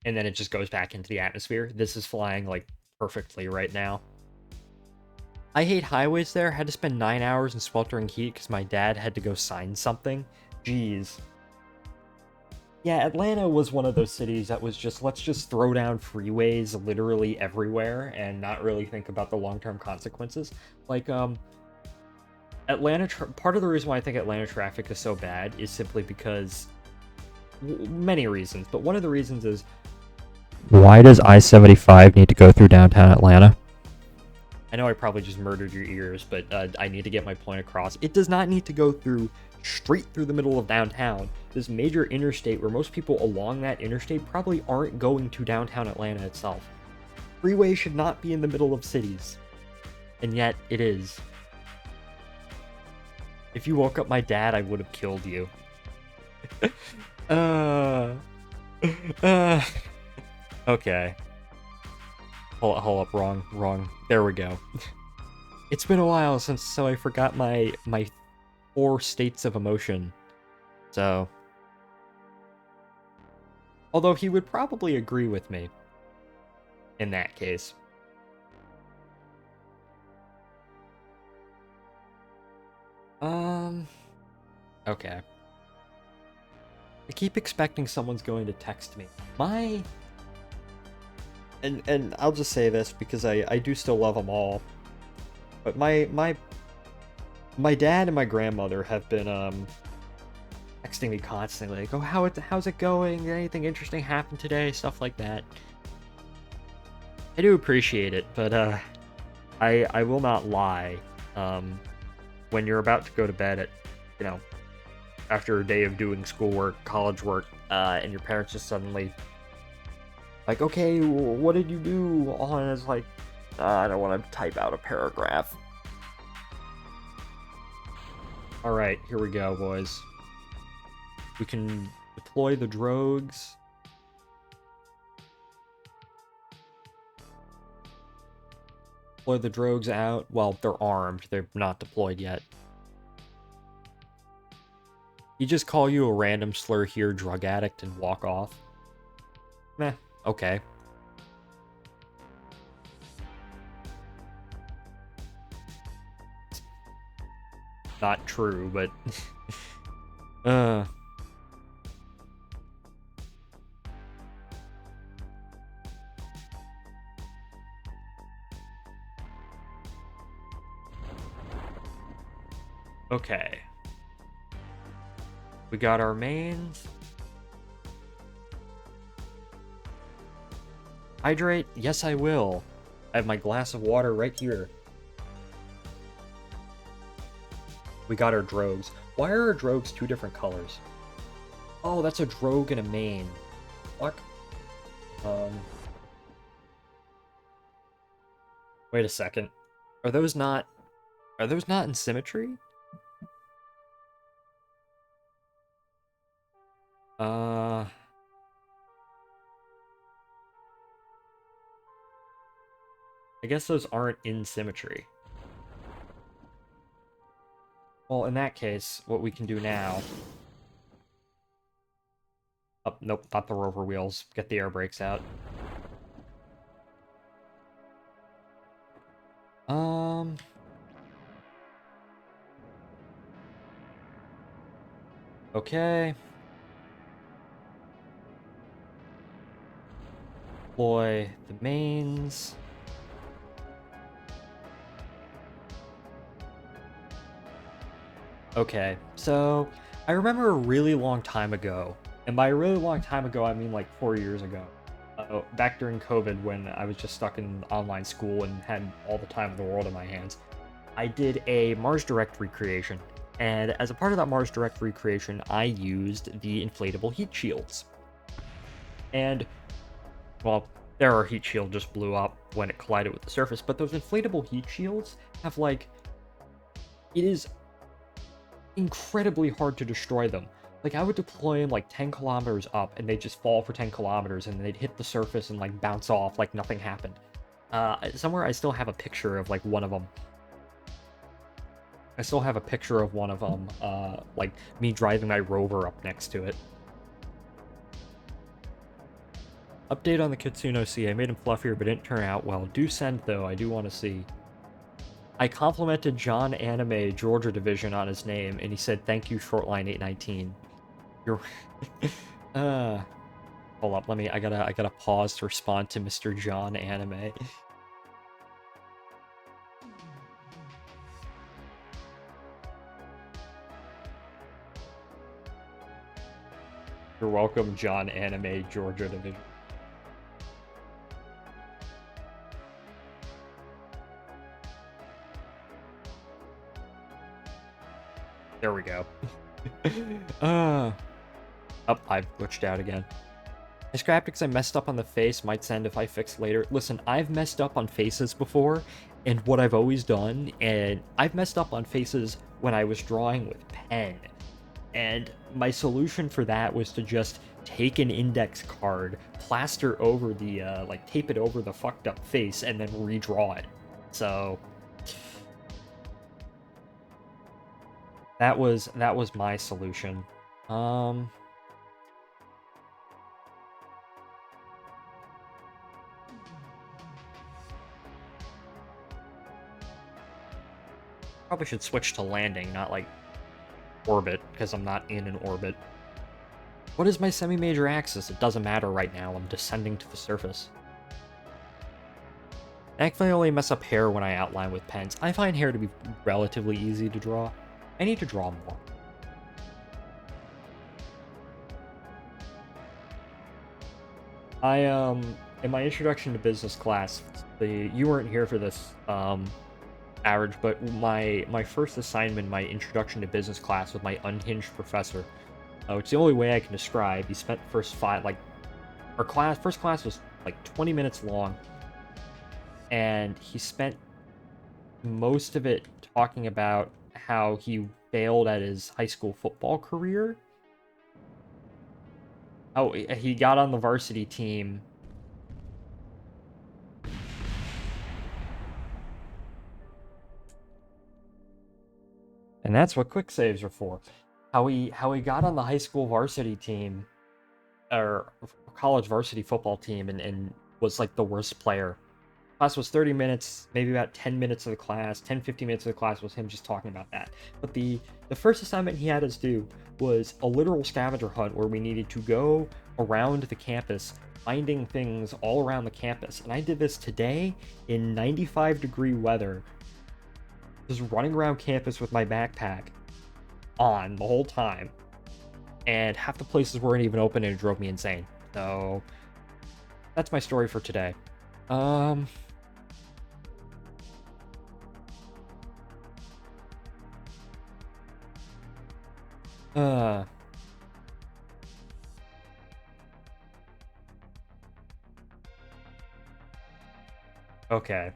then it just goes back into the atmosphere. This is flying, like, perfectly right now. I hate highways there. Had to spend 9 hours in sweltering heat because my dad had to go sign something. Jeez. Yeah, Atlanta was one of those cities that was just, let's just throw down freeways literally everywhere and not really think about the long-term consequences. Like, part of the reason why I think Atlanta traffic is so bad is simply because, many reasons, but one of the reasons is, why does I-75 need to go through downtown Atlanta? I know I probably just murdered your ears, but I need to get my point across. It does not need to go straight through the middle of downtown. This major interstate where most people along that interstate probably aren't going to downtown Atlanta itself. Freeway should not be in the middle of cities. And yet, it is. If you woke up my dad, I would have killed you. Okay. Hold up, wrong. There we go. It's been a while so I forgot my 4 states of emotion. So, although he would probably agree with me in that case. Okay. I keep expecting someone's going to text me. And I'll just say this because I do still love them all. But my dad and my grandmother have been texting me constantly, like, "Oh, how's it going? Did anything interesting happen today?" Stuff like that. I do appreciate it, but I will not lie. When you're about to go to bed at, you know, after a day of doing schoolwork, college work, and your parents just suddenly like, "Okay, what did you do?" And it's like, I don't want to type out a paragraph. All right, here we go, boys. We can deploy the drogues. Deploy the drogues out. Well, they're armed. They're not deployed yet. You just call you a random slur here, drug addict, and walk off. Meh, okay. Not true, but... Okay. We got our mains. Hydrate? Yes, I will. I have my glass of water right here. We got our drogues. Why are our drogues two different colors? Oh, that's a drogue and a main. Fuck. Wait a second. Are those not in symmetry? I guess those aren't in symmetry. Well, in that case, what we can do now... Oh, nope, not the rover wheels. Get the air brakes out. Okay. Deploy the mains. Okay, so I remember a really long time ago, and by a really long time ago, I mean like 4 years ago, back during COVID when I was just stuck in online school and had all the time in the world in my hands, I did a Mars Direct recreation. And as a part of that Mars Direct recreation, I used the inflatable heat shields. And, well, their heat shield just blew up when it collided with the surface, but those inflatable heat shields have, like, it is incredibly hard to destroy them. Like, I would deploy them, like, 10 kilometers up, and they'd just fall for 10 kilometers, and they'd hit the surface and, like, bounce off like nothing happened. Somewhere I still have a picture of, like, one of them. I still have a picture of one of them, like, me driving my rover up next to it. Update on the Kitsune OC. I made him fluffier, but didn't turn out well. Do send, though. I do want to see. I complimented John Anime Georgia Division on his name, and he said, "Thank you, Shortline 819." You're... Hold up, I gotta pause to respond to Mr. John Anime. You're welcome, John Anime, Georgia Division. There we go. Oh, I've glitched out again. I scrapped because I messed up on the face. Might send if I fix later. Listen, I've messed up on faces before, and what I've always done, and I've messed up on faces when I was drawing with pen. And my solution for that was to just take an index card, plaster over the, like, tape it over the fucked up face, and then redraw it. So... That was my solution. Um... Probably should switch to landing, not like orbit, because I'm not in an orbit. What is my semi-major axis? It doesn't matter right now. I'm descending to the surface. Thankfully, I only mess up hair when I outline with pens. I find hair to be relatively easy to draw. I need to draw more. In my introduction to business class, you weren't here for this, average, but my first assignment, my introduction to business class with my unhinged professor, it's the only way I can describe. He spent first class was like 20 minutes long, and he spent most of it talking about how he failed at his high school football career. Oh, he got on the varsity team. And that's what quick saves are for. How he got on the high school varsity team, or college varsity football team, and was like the worst player. Class was 30 minutes, maybe about 10 minutes of the class, 10, 15 minutes of the class was him just talking about that. But the first assignment he had us do was a literal scavenger hunt where we needed to go around the campus, finding things all around the campus. And I did this today in 95-degree weather, just running around campus with my backpack on the whole time. And half the places weren't even open and it drove me insane. So that's my story for today. Okay.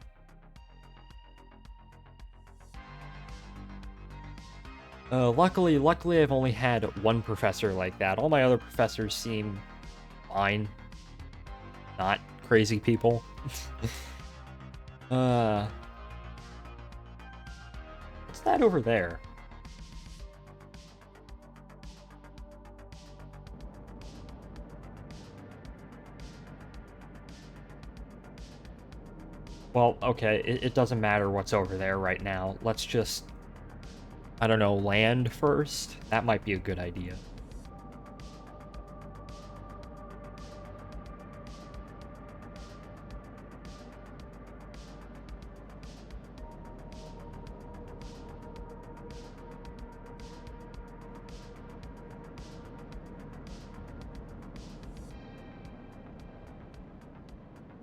Luckily I've only had one professor like that. All my other professors seem fine. Not crazy people. What's that over there? Well, okay, it doesn't matter what's over there right now. Let's just, I don't know, land first? That might be a good idea.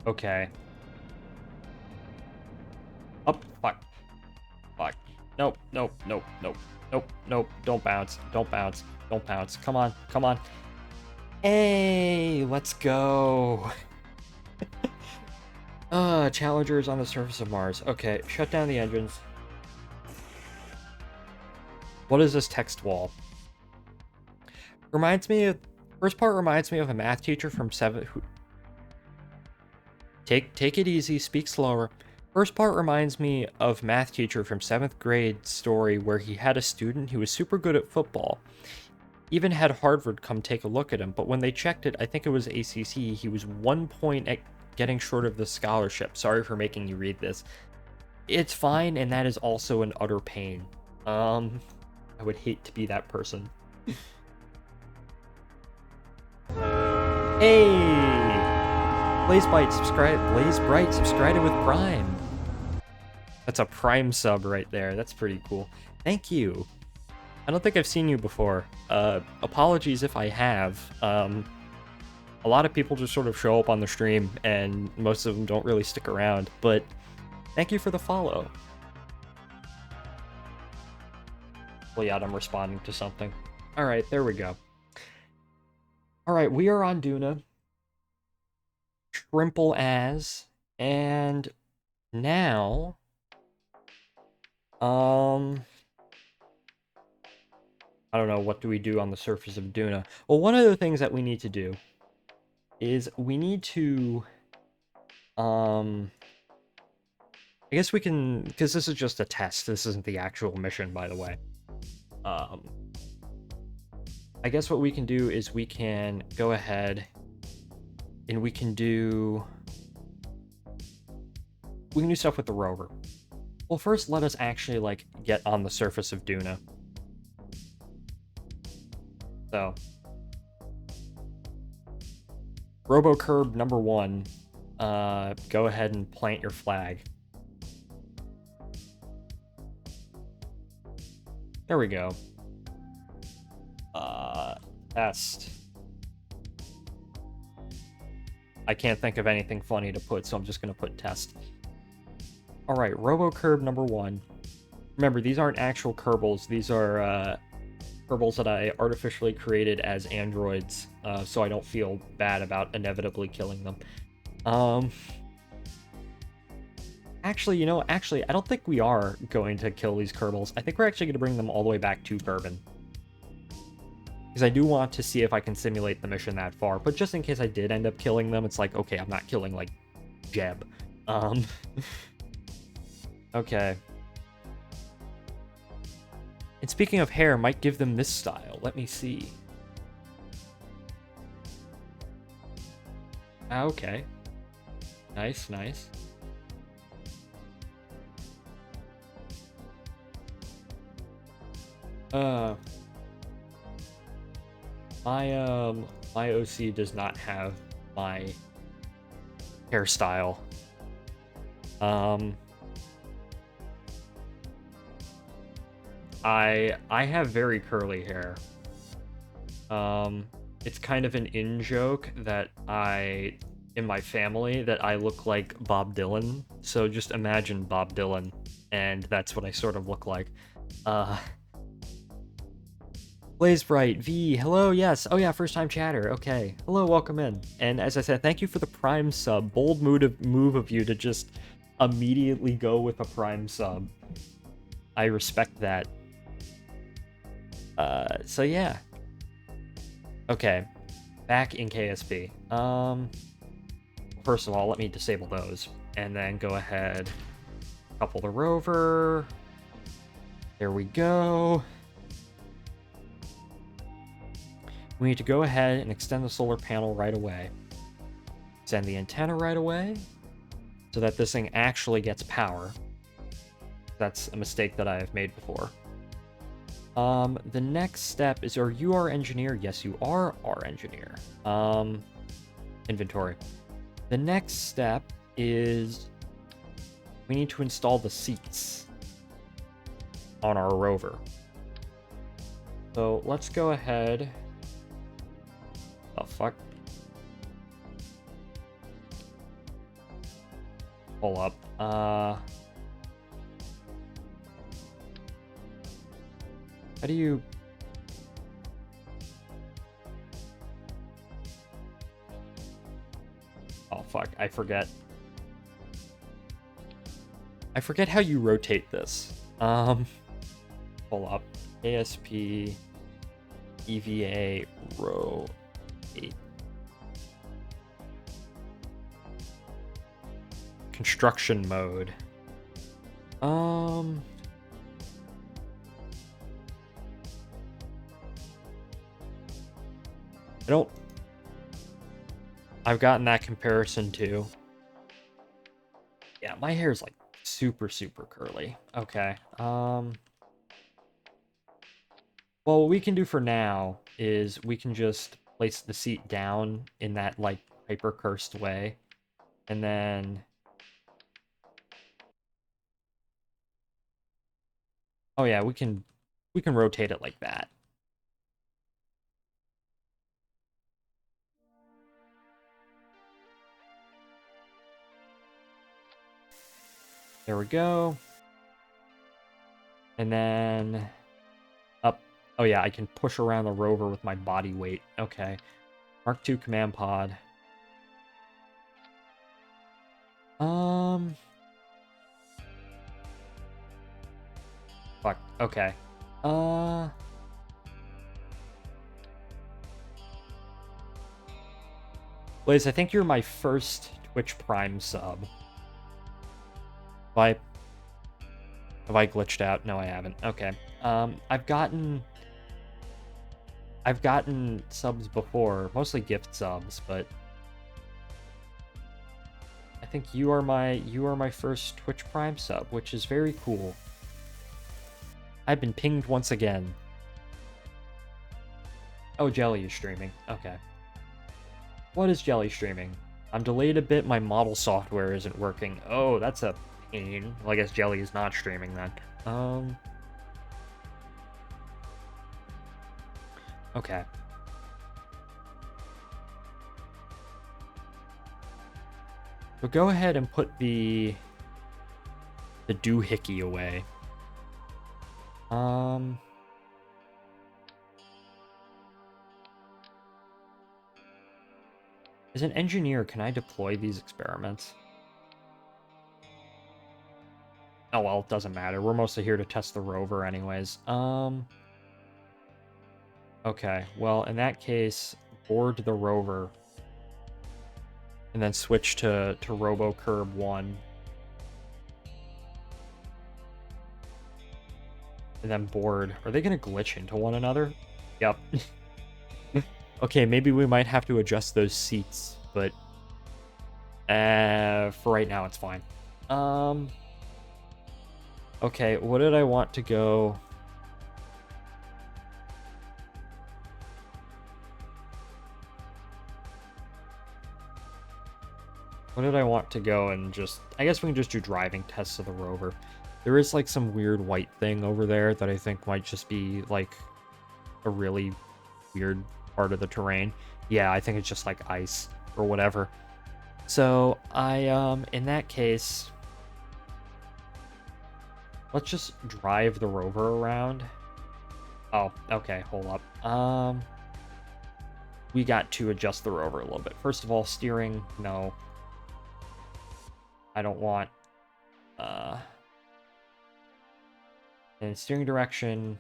Okay. Oh, fuck. Fuck. Nope, nope, nope, nope, nope, nope. Don't bounce. Don't bounce. Don't bounce. Come on, come on. Hey, let's go. Challengers on the surface of Mars. Okay, shut down the engines. What is this text wall? First part reminds me of a math teacher from 7th. Take it easy, speak slower. First part reminds me of math teacher from 7th grade story where he had a student who was super good at football. Even had Harvard come take a look at him, but when they checked it, I think it was ACC, he was 1 point at getting short of the scholarship. Sorry for making you read this. It's fine, and that is also an utter pain. I would hate to be that person. Hey! Blaze Bright, subscribe with Prime. That's a Prime sub right there. That's pretty cool. Thank you. I don't think I've seen you before. Apologies if I have. A lot of people just sort of show up on the stream, and most of them don't really stick around, but thank you for the follow. Well, yeah, I'm responding to something. Alright, there we go. Alright, we are on Duna. Trimple as, and now, I don't know, what do we do on the surface of Duna? Well, one of the things that we need to do is we need to, I guess we can, because this is just a test, this isn't the actual mission, by the way. I guess what we can do is we can go ahead and we can do stuff with the rover. Well, first let us actually like get on the surface of Duna. So, RoboCurb number 1, go ahead and plant your flag. There we go. Test. I can't think of anything funny to put, so I'm just gonna put test. Alright, RoboCurb number 1. Remember, these aren't actual Kerbals, these are, Kerbals that I artificially created as androids, so I don't feel bad about inevitably killing them. Actually, I don't think we are going to kill these Kerbals. I think we're actually going to bring them all the way back to Kerbin. Because I do want to see if I can simulate the mission that far, but just in case I did end up killing them, it's like, okay, I'm not killing, like, Jeb. Okay. And speaking of hair, might give them this style. Let me see. Okay. Nice, nice. My OC does not have my hairstyle. I have very curly hair. It's kind of an in-joke that in my family, that I look like Bob Dylan. So just imagine Bob Dylan, and that's what I sort of look like. Blazebright, V, hello, yes. Oh yeah, first time chatter, okay. Hello, welcome in. And as I said, thank you for the Prime sub. Bold move of you to just immediately go with a Prime sub. I respect that. So yeah. Okay, back in KSP. First of all, let me disable those, and then go ahead, couple the rover. There we go. We need to go ahead and extend the solar panel right away. Send the antenna right away, so that this thing actually gets power. That's a mistake that I have made before. The next step is, are you our engineer? Yes, you are our engineer. Inventory. The next step is we need to install the seats on our rover. So let's go ahead. Oh, fuck. Pull up. How do you... Oh, fuck. I forget. I forget how you rotate this. Pull up. ASP EVA rotate. Construction mode. I've gotten that comparison too. Yeah, my hair is like super curly. Okay. Well, what we can do for now is we can just place the seat down in that like hyper cursed way, and then oh yeah, we can rotate it like that. There we go. And then up. Oh yeah, I can push around the rover with my body weight. Okay. Mark II command pod. Fuck. Okay. Blaze, I think you're my first Twitch Prime sub. Have I glitched out? No, I haven't. Okay. I've gotten... I've gotten subs before, mostly gift subs, but I think you are my first Twitch Prime sub, which is very cool. I've been pinged once again. Oh, Jelly is streaming. Okay. What is Jelly streaming? I'm delayed a bit. My model software isn't working. Oh, that's a pain. Well, I guess Jelly is not streaming then. Okay. So go ahead and put the doohickey away. As an engineer, can I deploy these experiments? Oh well, it doesn't matter. We're mostly here to test the rover anyways. Okay, well, in that case, board the rover. And then switch to RoboCurb 1. And then board. Are they going to glitch into one another? Yep. Okay, maybe we might have to adjust those seats, but for right now it's fine. Okay, what did I want to go? What did I want to go and just... I guess we can just do driving tests of the rover. There is, like, some weird white thing over there that I think might just be, like, a really weird part of the terrain. Yeah, I think it's just, like, ice or whatever. So, in that case... Let's just drive the rover around. Oh, okay, hold up. We got to adjust the rover a little bit. First of all, steering, no. I don't want, and steering direction,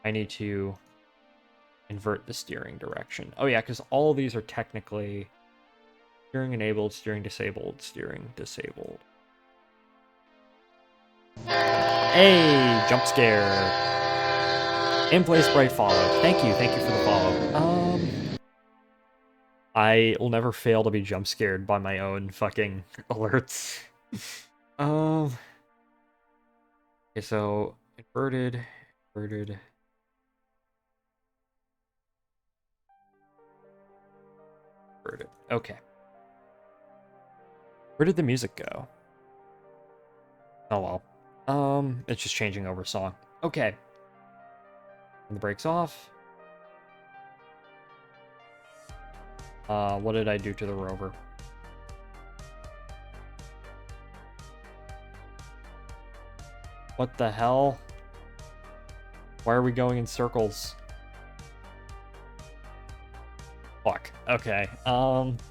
I need to invert the steering direction. Oh yeah, because all of these are technically steering enabled, steering disabled, steering disabled. Hey, jump scare. In place, bright follow. Thank you for the follow. I will never fail to be jump scared by my own fucking alerts. Okay, so inverted. Okay. Where did the music go? Oh well. It's just changing over song. Okay. And the brakes off. What did I do to the rover? What the hell? Why are we going in circles? Fuck. Okay. Hold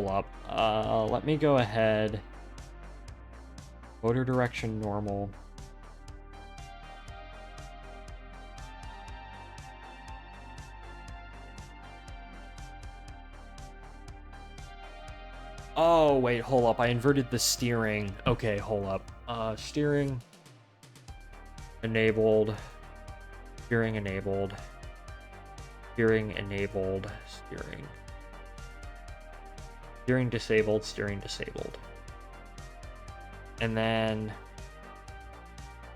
up. Let me go ahead. Motor direction normal. Oh, wait, hold up. I inverted the steering. Okay, hold up. Steering enabled. Steering enabled. Steering enabled. Steering. Steering disabled. Steering disabled. And then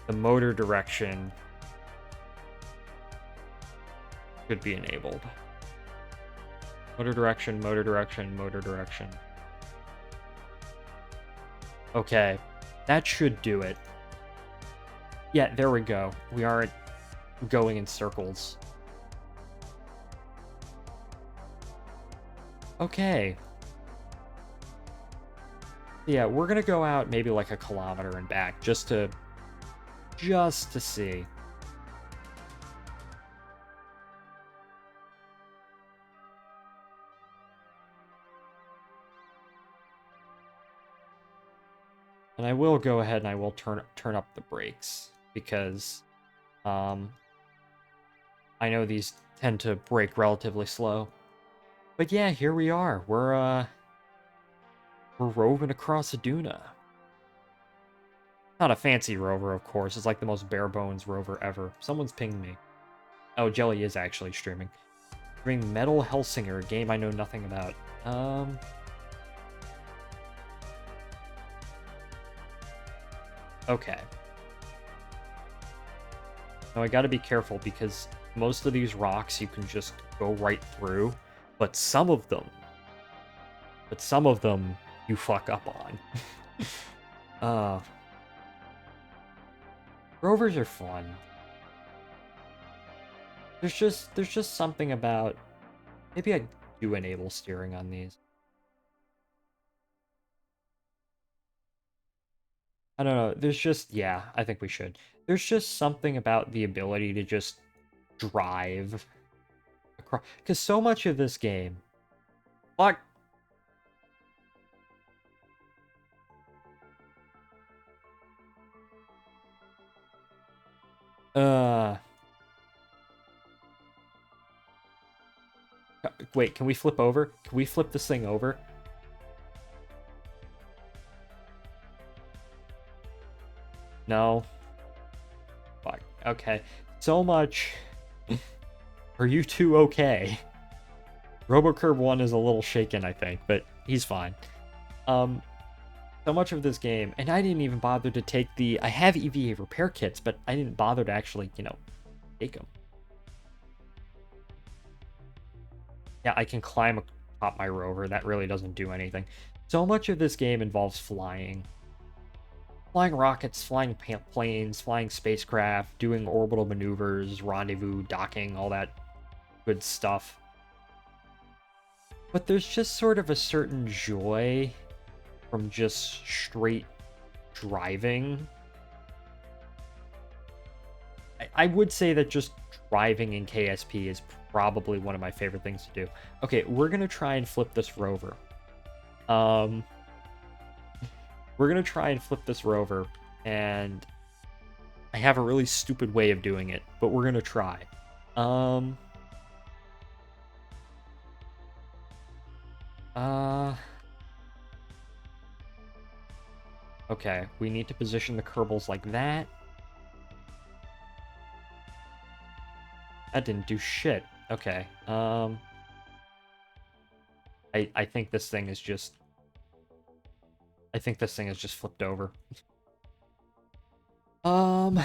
the motor direction could be enabled. Motor direction, motor direction, motor direction. Okay, that should do it. Yeah, there we go. We aren't going in circles. Okay. Yeah, we're gonna go out maybe like a kilometer and back just to see. And I will go ahead and I will turn up the brakes because I know these tend to brake relatively slow. But yeah, here we are. We're roving across a Duna. Not a fancy rover, of course. It's like the most bare bones rover ever. Someone's pinged me. Oh, Jelly is actually streaming. Streaming Metal Hellsinger, a game I know nothing about. Okay. Now I gotta be careful because most of these rocks you can just go right through, but some of them you fuck up on. Rovers are fun. There's just something about, maybe I do enable steering on these. I don't know. There's just, yeah, I think we should. There's just something about the ability to just drive across, because so much of this game, fuck. Wait, can we flip over? Can we flip this thing over? No. Fuck. Okay. So much. Are you two okay? RoboCurb 1 is a little shaken, I think, but he's fine. So much of this game, and I didn't even bother to take the... I have EVA repair kits, but I didn't bother to actually, take them. Yeah, I can climb atop my rover. That really doesn't do anything. So much of this game involves flying. Flying rockets, flying planes, flying spacecraft, doing orbital maneuvers, rendezvous, docking, all that good stuff. But there's just sort of a certain joy from just straight driving. I would say that just driving in KSP is probably one of my favorite things to do. Okay, we're gonna try and flip this rover. We're gonna try and flip this rover, and I have a really stupid way of doing it, but we're gonna try. Okay, we need to position the Kerbals like that. That didn't do shit. Okay, I think this thing is just... I think this thing is just flipped over. Can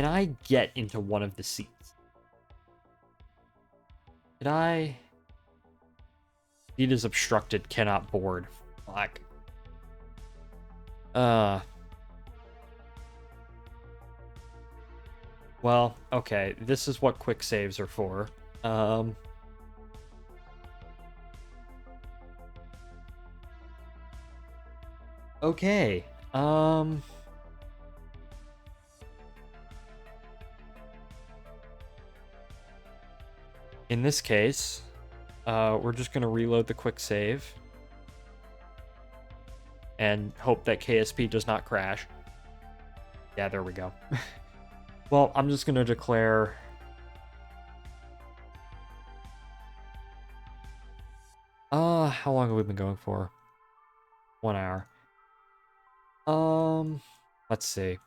I get into one of the seats? Did I... Seat is obstructed, cannot board. Fuck. Well, okay, this is what quick saves are for. Okay, in this case, we're just gonna reload the quick save and hope that KSP does not crash. Yeah, there we go. Well, I'm just gonna declare... how long have we been going for? 1 hour. Let's see.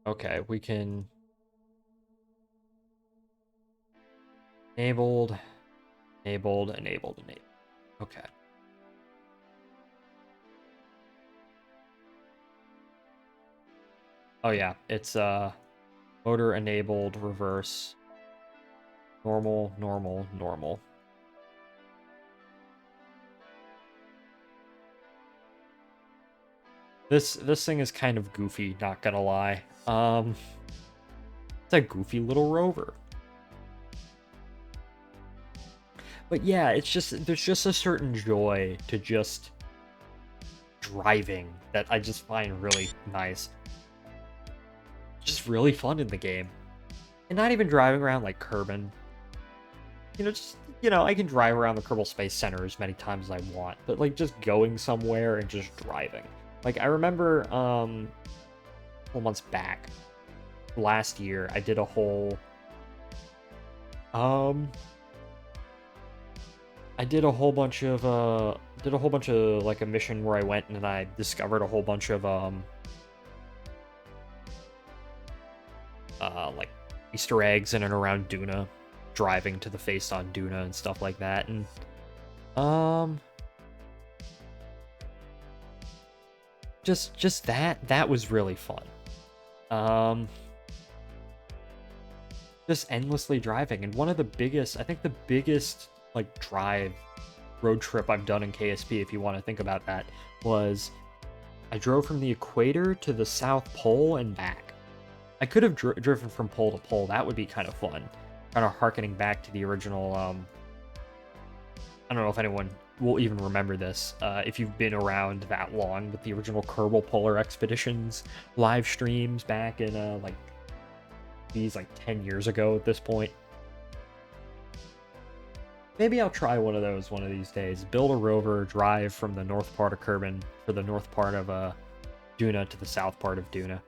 Okay, we can... Enabled. Okay. Oh yeah, it's motor enabled, reverse, normal, normal, normal. This thing is kind of goofy, not gonna lie. It's a goofy little rover. But yeah, it's just, there's just a certain joy to just driving that I just find really nice. Just really fun in the game. And not even driving around like Kerbin. Just, I can drive around the Kerbal Space Center as many times as I want, but like just going somewhere and just driving. Like I remember a couple months back, last year, I did a whole I did a whole bunch of like a mission where I went and I discovered a whole bunch of like Easter eggs in and around Duna, driving to the face on Duna and stuff like that. And just that was really fun. Just endlessly driving. And one of the biggest, I think the biggest like road trip I've done in KSP, if you want to think about that, was I drove from the equator to the South Pole and back. I could have driven from pole to pole. That would be kind of fun. Kind of harkening back to the original, I don't know if anyone will even remember this, if you've been around that long, with the original Kerbal Polar Expeditions live streams back in, like, these, like, 10 years ago at this point. Maybe I'll try one of those one of these days. Build a rover, drive from the north part of Kerbin, for the north part of, Duna to the south part of Duna.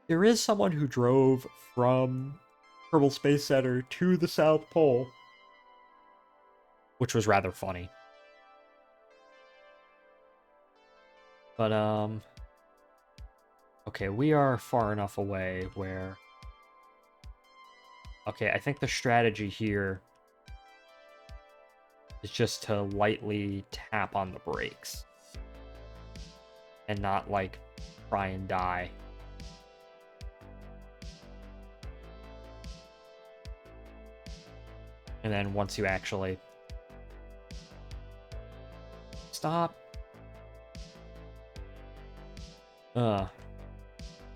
There is someone who drove from Kerbal Space Center to the South Pole, which was rather funny. But, okay, we are far enough away where... Okay, I think the strategy here is just to lightly tap on the brakes. And not, like, try and die. And then once you actually... Stop.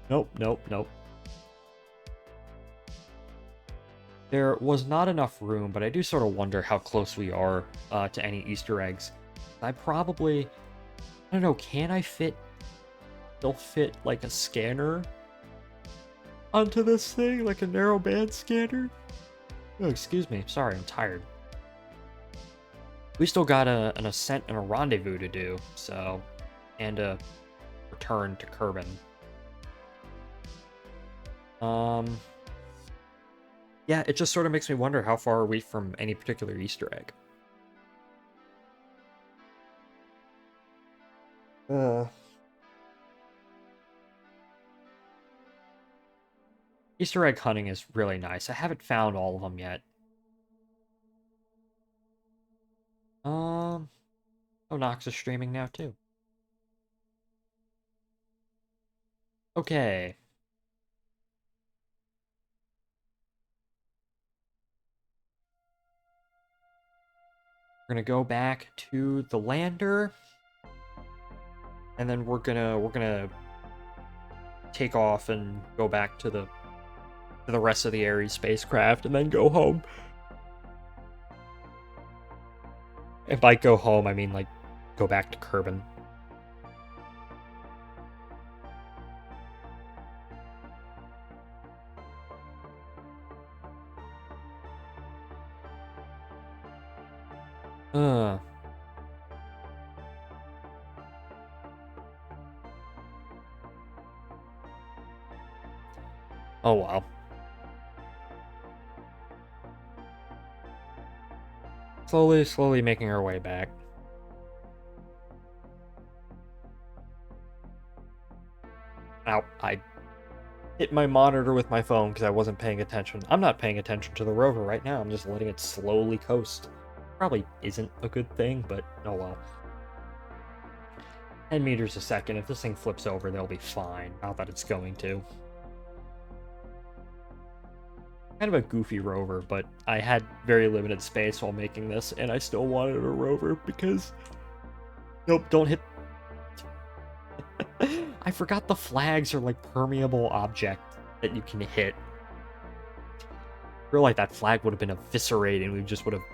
Nope, nope, nope. There was not enough room, but I do sort of wonder how close we are to any Easter eggs. I don't know, can I still fit like a scanner onto this thing? Like a narrowband scanner? Oh, excuse me, sorry, I'm tired. We still got an ascent and a rendezvous to do, so... And a return to Kerbin. Yeah, it just sort of makes me wonder how far are we from any particular Easter egg. Easter egg hunting is really nice. I haven't found all of them yet. Oh, Nox is streaming now too. Okay. We're gonna go back to the lander, and then we're gonna take off and go back to the rest of the Ares spacecraft, and then go home. And by go home, I mean like go back to Kerbin. Oh, wow. Slowly making our way back. Ow, I hit my monitor with my phone because I wasn't paying attention. I'm not paying attention to the rover right now. I'm just letting it slowly coast. Probably isn't a good thing, but oh well. 10 meters a second. If this thing flips over, they'll be fine. Not that it's going to. Kind of a goofy rover, but I had very limited space while making this, and I still wanted a rover because... Nope, don't hit... I forgot the flags are like permeable object that you can hit. I feel like that flag would have been eviscerated and we just would have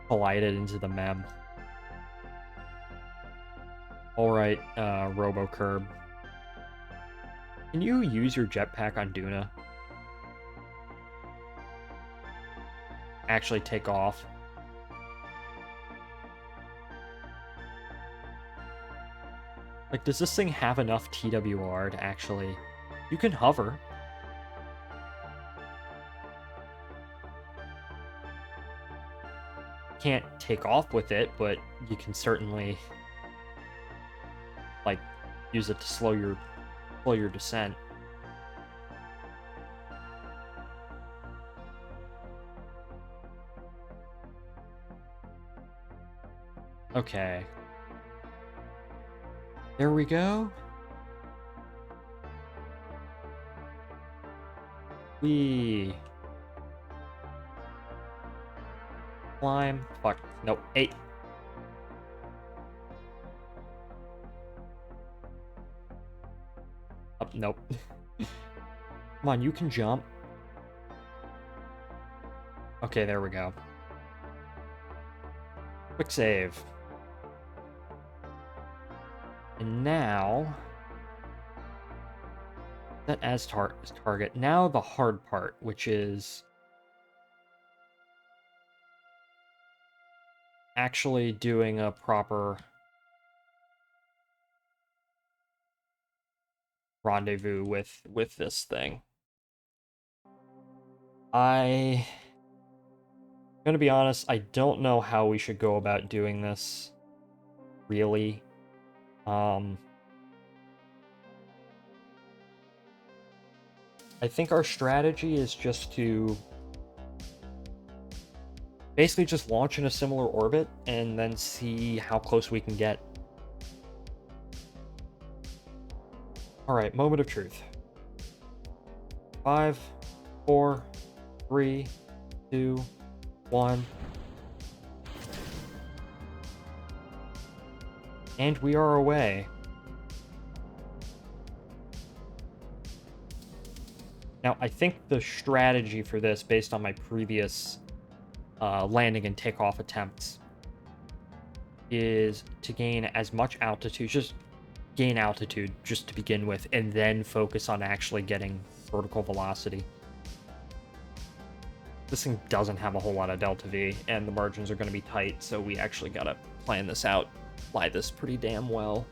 collided into the mem. Alright, Robo-Curb. Can you use your jetpack on Duna? actually take off. Like, does this thing have enough TWR to actually... You can hover. Can't take off with it, but you can certainly, like, use it to slow your descent. Okay. There we go. We climb. Fuck. Nope. 8. Up. Nope. Come on, you can jump. Okay, there we go. Quick save. And now... Set as target. Now the hard part, which is... actually doing a proper... rendezvous with this thing. I'm gonna be honest, I don't know how we should go about doing this, really. I think our strategy is just to basically just launch in a similar orbit and then see how close we can get. Alright, moment of truth. 5, 4, 3, 2, 1. And we are away. Now, I think the strategy for this, based on my previous landing and takeoff attempts, is to gain as much altitude, just gain altitude just to begin with, and then focus on actually getting vertical velocity. This thing doesn't have a whole lot of delta V, and the margins are going to be tight, so we actually got to plan this out, fly this pretty damn well.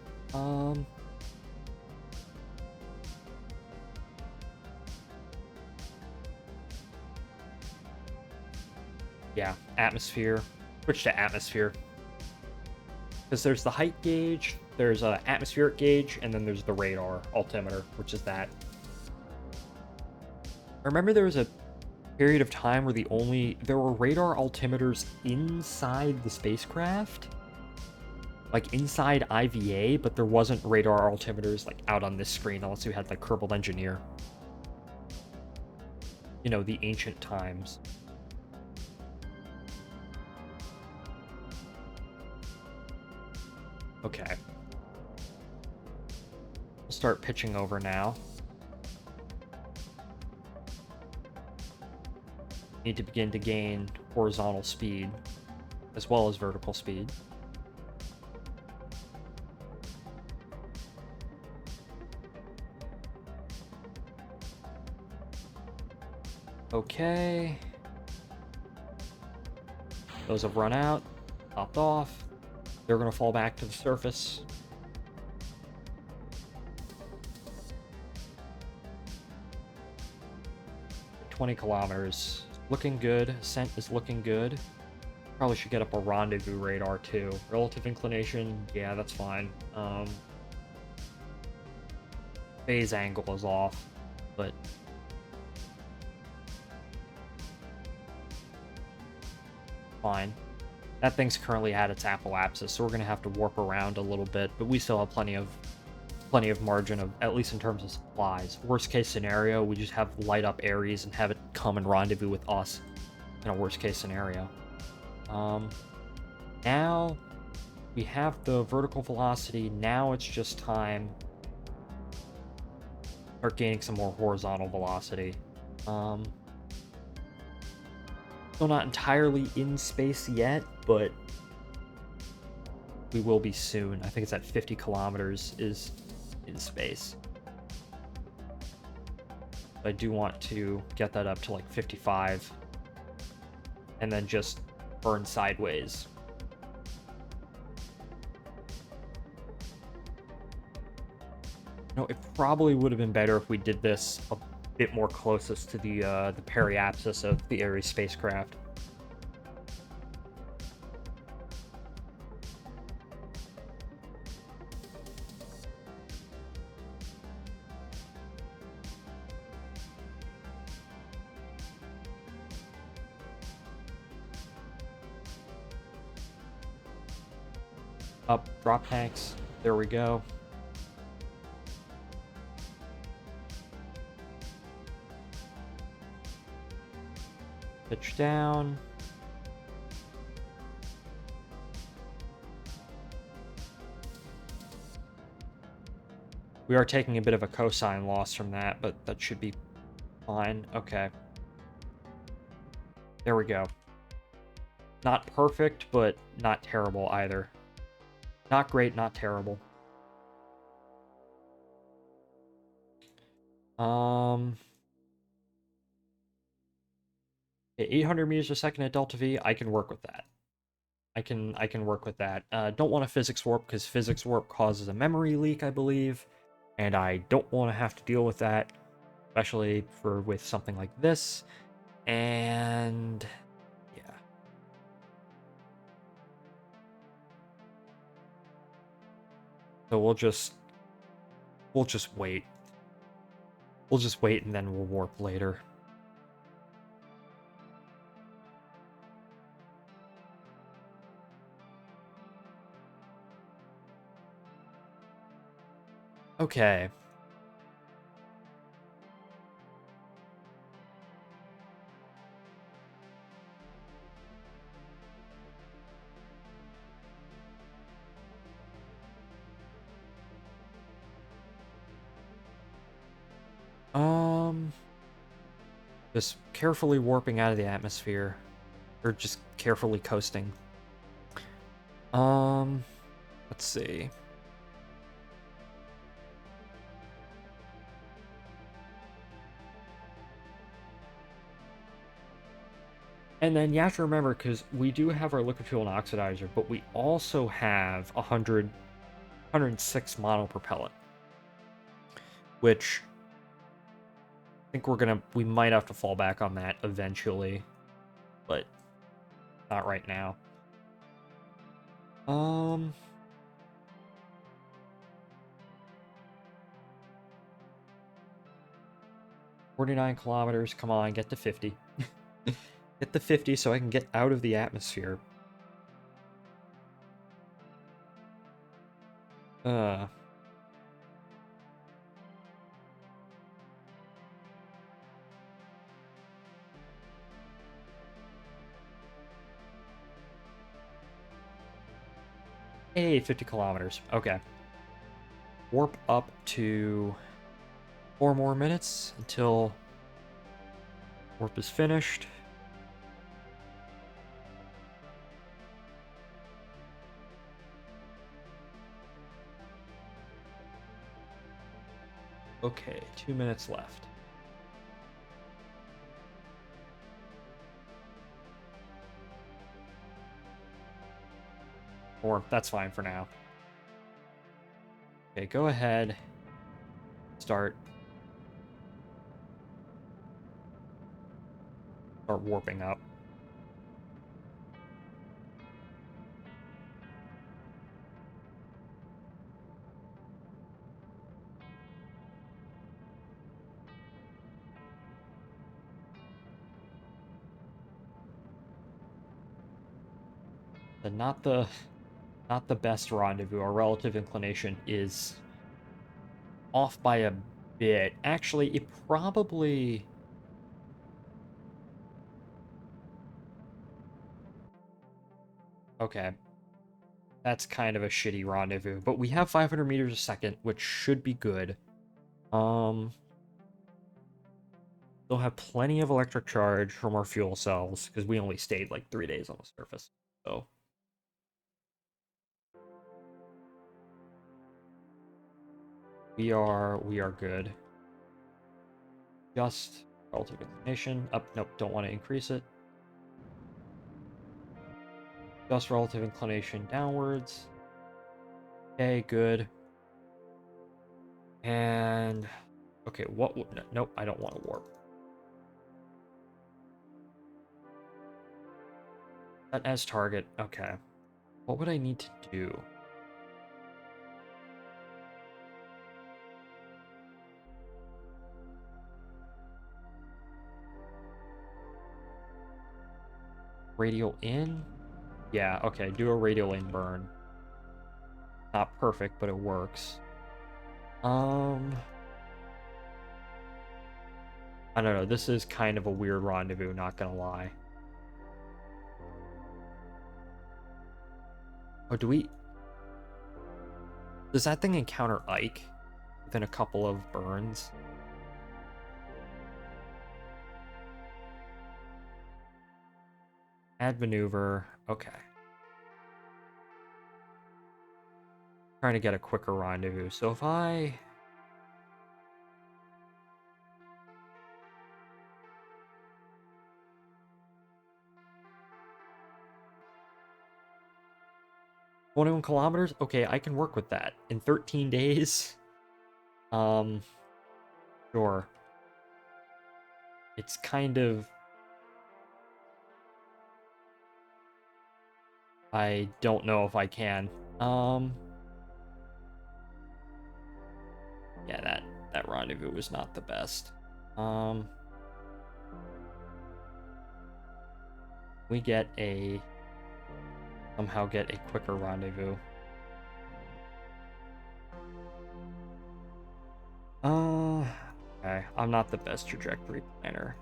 Yeah, atmosphere. Switch to atmosphere. Because there's the height gauge, there's an atmospheric gauge, and then there's the radar altimeter, which is that. I remember there was a period of time where there were radar altimeters inside the spacecraft, like inside IVA, but there wasn't radar altimeters like out on this screen unless you had like Kerbal Engineer. You know, the ancient times. Okay. We'll start pitching over now. Need to begin to gain horizontal speed as well as vertical speed. Okay. Those have run out, popped off. They're going to fall back to the surface. $20 kilometers. Looking good. Ascent is looking good. Probably should get up a rendezvous radar too. Relative inclination, yeah, that's fine. Phase angle is off, but fine. That thing's currently at its apoapsis, so we're going to have to warp around a little bit, but we still have plenty of margin, of at least in terms of supplies. Worst case scenario, we just have light up Ares and have it come and rendezvous with us in a worst case scenario. Now we have the vertical velocity. Now it's just time to start gaining some more horizontal velocity. Still not entirely in space yet, but we will be soon. I think it's at 50 kilometers is in space. I do want to get that up to like 55. and then just burn sideways. No, it probably would have been better if we did this a bit more closest to the periapsis of the Ares spacecraft. Up, drop tanks. There we go. Pitch down. We are taking a bit of a cosine loss from that, but that should be fine. Okay. There we go. Not perfect, but not terrible either. Not great, not terrible. 800 meters a second at delta V, I can work with that. I can work with that. Don't want a physics warp because physics warp causes a memory leak, I believe, and I don't want to have to deal with that, especially with something like this. And yeah. So we'll just wait. We'll just wait and then we'll warp later. Okay. Just carefully warping out of the atmosphere. Or just carefully coasting. Let's see. And then you have to remember, because we do have our liquid fuel and oxidizer, but we also have 106 monopropellant, which I think we might have to fall back on that eventually, but not right now. 49 kilometers, come on, get to 50. Get the 50 so I can get out of the atmosphere. Hey, 50 kilometers. Okay. Warp up to 4 more minutes until warp is finished. Okay, 2 minutes left. Or that's fine for now. Okay, go ahead. Start warping up. And not the best rendezvous. Our relative inclination is off by a bit. Actually, it probably... Okay. That's kind of a shitty rendezvous. But we have 500 meters a second, which should be good. They'll have plenty of electric charge from our fuel cells, because we only stayed like 3 days on the surface. So... We are good. Just relative inclination. Up, nope, don't want to increase it. Just relative inclination downwards. Okay, good. And okay, what? Nope, I don't want to warp. Set as target. Okay. What would I need to do? Radial in? Yeah, okay, do a radial in burn. Not perfect, but it works. I don't know, this is kind of a weird rendezvous, not gonna lie. Oh, does that thing encounter Ike within a couple of burns? Add maneuver, okay. Trying to get a quicker rendezvous, so if I... "21 kilometers? Okay, I can work with that. In 13 days? Sure. It's kind of... I don't know if I can. Yeah, that rendezvous was not the best. We somehow get a quicker rendezvous. Okay, I'm not the best trajectory planner.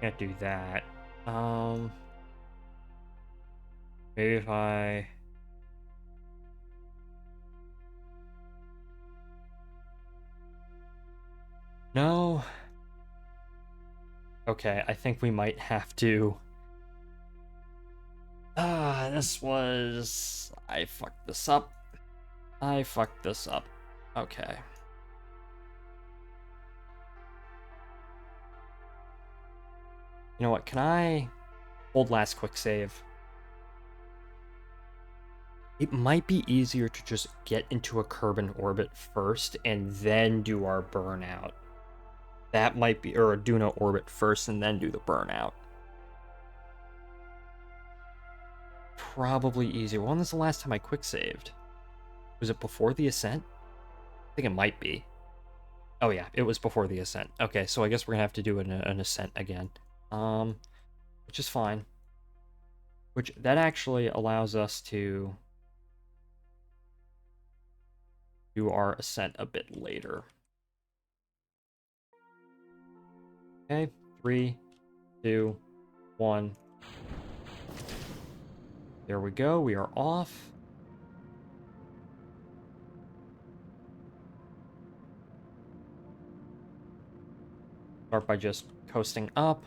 Can't do that. Maybe if I... No. Okay, I think we might have to... this was... I fucked this up. Okay. You know what, can I hold last quick save? It might be easier to just get into a Kerbal orbit first and then do our burnout. That might be, or a Duna orbit first and then do the burnout. Probably easier. When was the last time I quick saved? Was it before the ascent? I think it might be. Oh yeah, it was before the ascent. Okay, so I guess we're gonna have to do an ascent again. Which is fine. Which that actually allows us to do our ascent a bit later. Okay, 3, 2, 1. There we go, we are off. Start by just coasting up.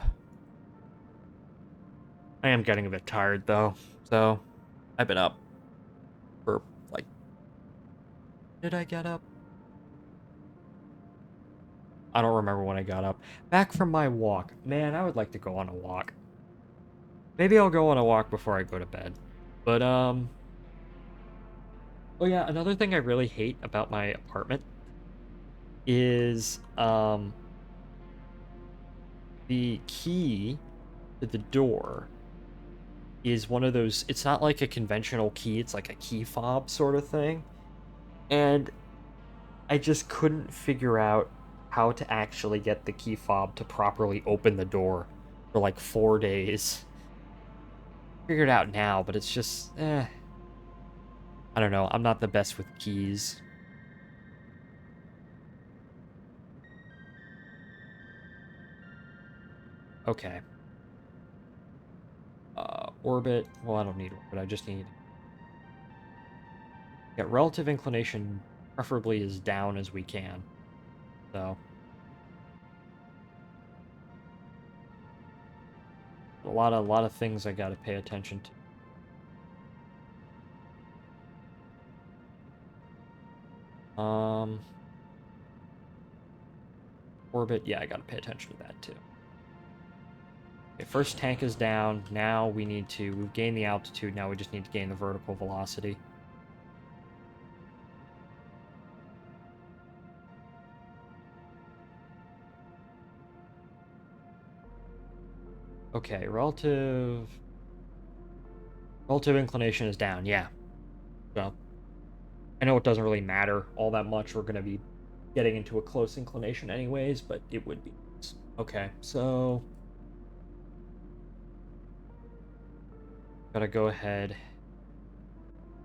I am getting a bit tired though, so I've been up for like... Did I get up? I don't remember when I got up. Back from my walk. Man, I would like to go on a walk. Maybe I'll go on a walk before I go to bed. But, oh yeah, another thing I really hate about my apartment is, the key to the door is one of those, it's not like a conventional key, it's like a key fob sort of thing. And I just couldn't figure out how to actually get the key fob to properly open the door for like 4 days. Figured it out now, but it's just, I don't know. I'm not the best with keys. Okay. Orbit. Well, I don't need orbit. I just need... Get relative inclination, preferably as down as we can. So... A lot of things I gotta pay attention to. orbit. Yeah, I gotta pay attention to that too. Okay, first tank is down. Now we've gained the altitude. Now we just need to gain the vertical velocity. Okay, relative inclination is down. Yeah. Well, I know it doesn't really matter all that much. We're gonna be getting into a close inclination anyways, but it would be nice. Okay, so gotta go ahead.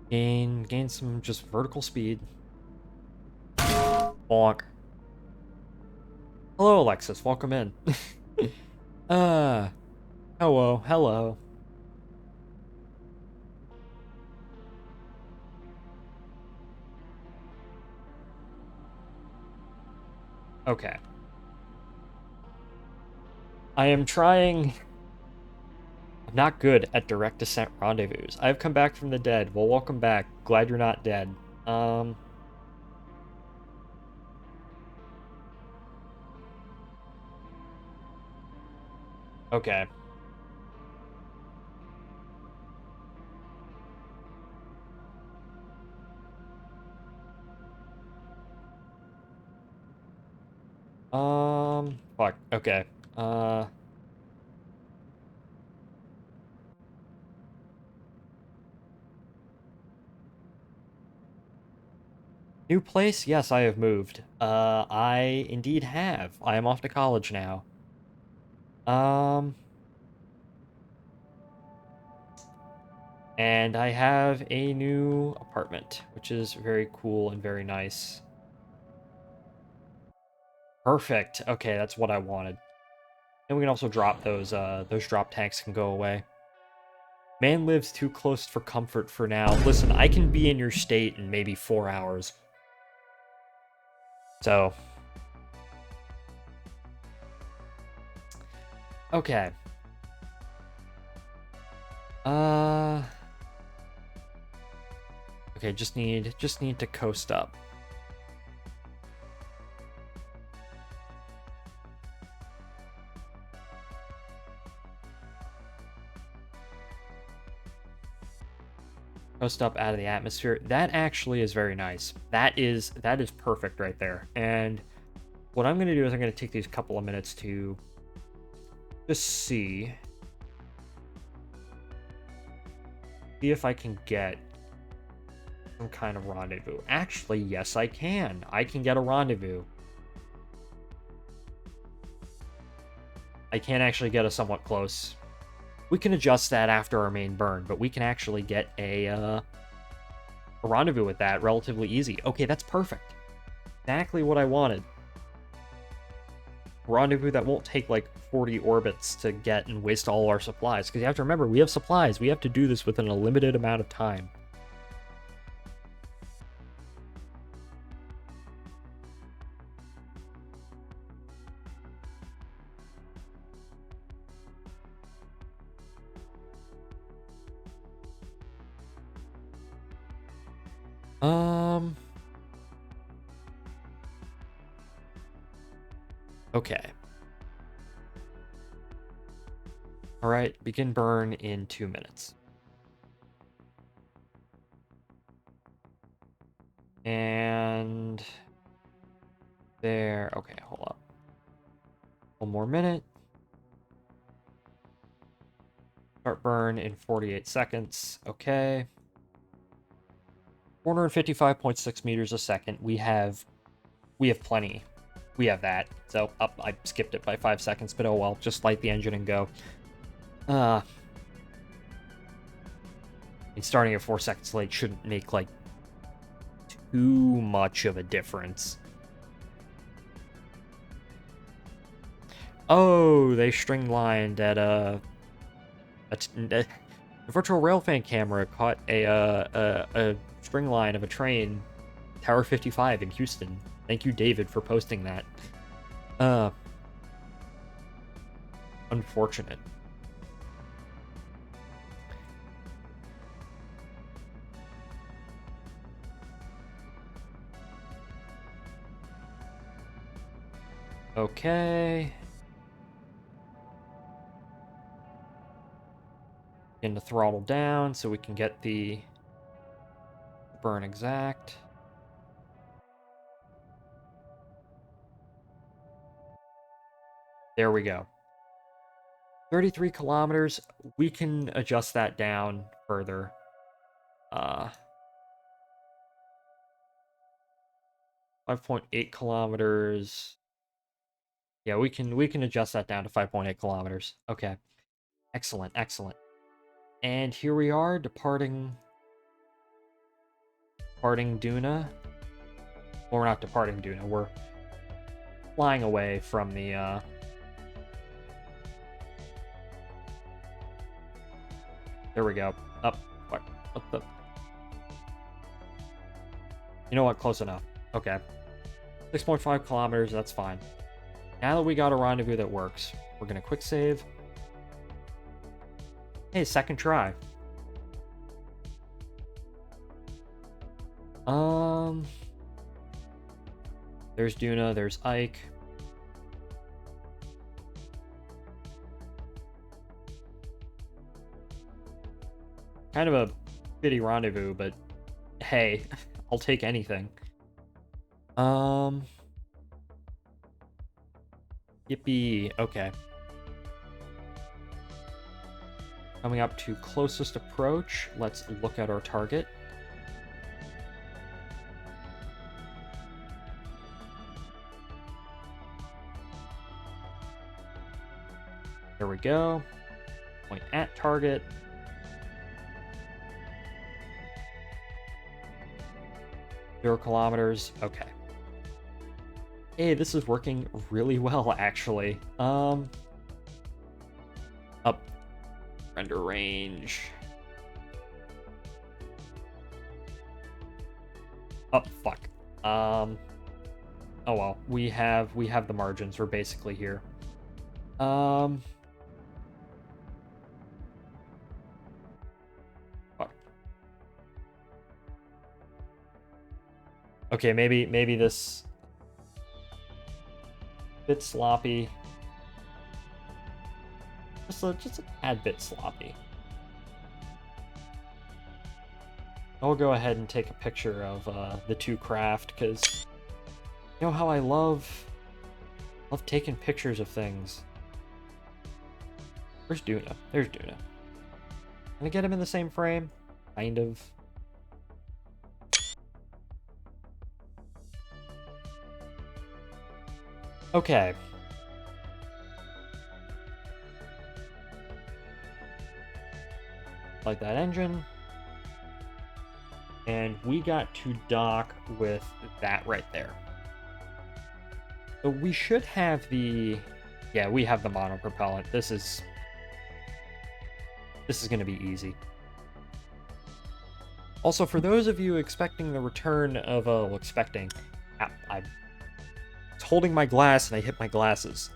Gain some just vertical speed. Bonk. Hello, Alexis. Welcome in. uh, hello. Okay. I am trying. I'm not good at direct descent rendezvous. I've come back from the dead. Well, welcome back. Glad you're not dead. Okay. Fuck. Okay. New place? Yes, I have moved. I indeed have. I am off to college now. And I have a new apartment, which is very cool and very nice. Perfect. Okay, that's what I wanted. And we can also drop those drop tanks can go away. Man lives too close for comfort for now. Listen, I can be in your state in maybe 4 hours. So. Okay. Okay, just need to coast up. Coast up out of the atmosphere. That actually is very nice. That is perfect right there. And what I'm going to do is I'm going to take these couple of minutes to just see if I can get some kind of rendezvous. Actually, yes, I can. I can get a rendezvous. I can actually get a somewhat close. We can adjust that after our main burn, but we can actually get a rendezvous with that relatively easy. Okay, that's perfect. Exactly what I wanted. Rendezvous that won't take like 40 orbits to get and waste all our supplies. Because you have to remember, we have supplies. We have to do this within a limited amount of time. Okay. Alright, begin burn in 2 minutes. And there. Okay, hold up. 1 more minute. Start burn in 48 seconds. Okay. 455.6 meters a second. We have plenty. We have that. So I skipped it by 5 seconds, but oh well. Just light the engine and go. Starting at 4 seconds late shouldn't make like too much of a difference. Oh, they string lined at the virtual railfan camera caught a string line of a train, Tower 55 in Houston. Thank you, David, for posting that. Unfortunate. Okay. Getting the throttle down so we can get the burn exact. There we go. 33 kilometers. We can adjust that down further. 5.8 kilometers. Yeah, we can adjust that down to 5.8 kilometers. Okay. Excellent, excellent. And here we are departing Duna. Well, we're not departing Duna. We're flying away from the there we go. Up. What the? You know what? Close enough. Okay. 6.5 kilometers, that's fine. Now that we got a rendezvous that works, we're gonna quick save. Hey, second try. There's Duna, there's Ike. Kind of a shitty rendezvous, but hey, I'll take anything. Yippee. Okay. Coming up to closest approach. Let's look at our target. There we go. Point at target. Zero kilometers. Okay. Hey, this is working really well, actually. Up. Render range. Oh, fuck. Oh well. We have the margins. We're basically here. Fuck. Okay, maybe this bit sloppy. Just a tad bit sloppy. I'll go ahead and take a picture of the two craft, because you know how I love taking pictures of things. Where's Duna? There's Duna. Can I get him in the same frame? Kind of. Okay. Like that engine. And we got to dock with that right there. So we should have the... Yeah, we have the monopropellant. This is going to be easy. Also, for those of you expecting the return of... expecting... I was holding my glass and I hit my glasses.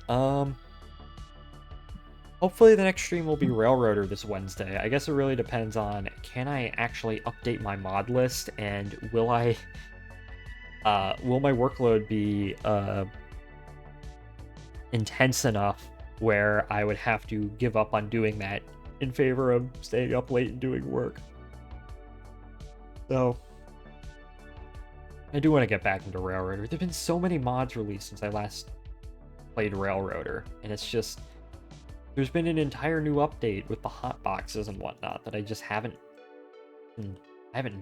Hopefully the next stream will be Railroader this Wednesday. I guess it really depends on, can I actually update my mod list, and will my workload be intense enough where I would have to give up on doing that in favor of staying up late and doing work. So I do want to get back into Railroader. There've been so many mods released since I last played Railroader, and it's just... There's been an entire new update with the hot boxes and whatnot that I just haven't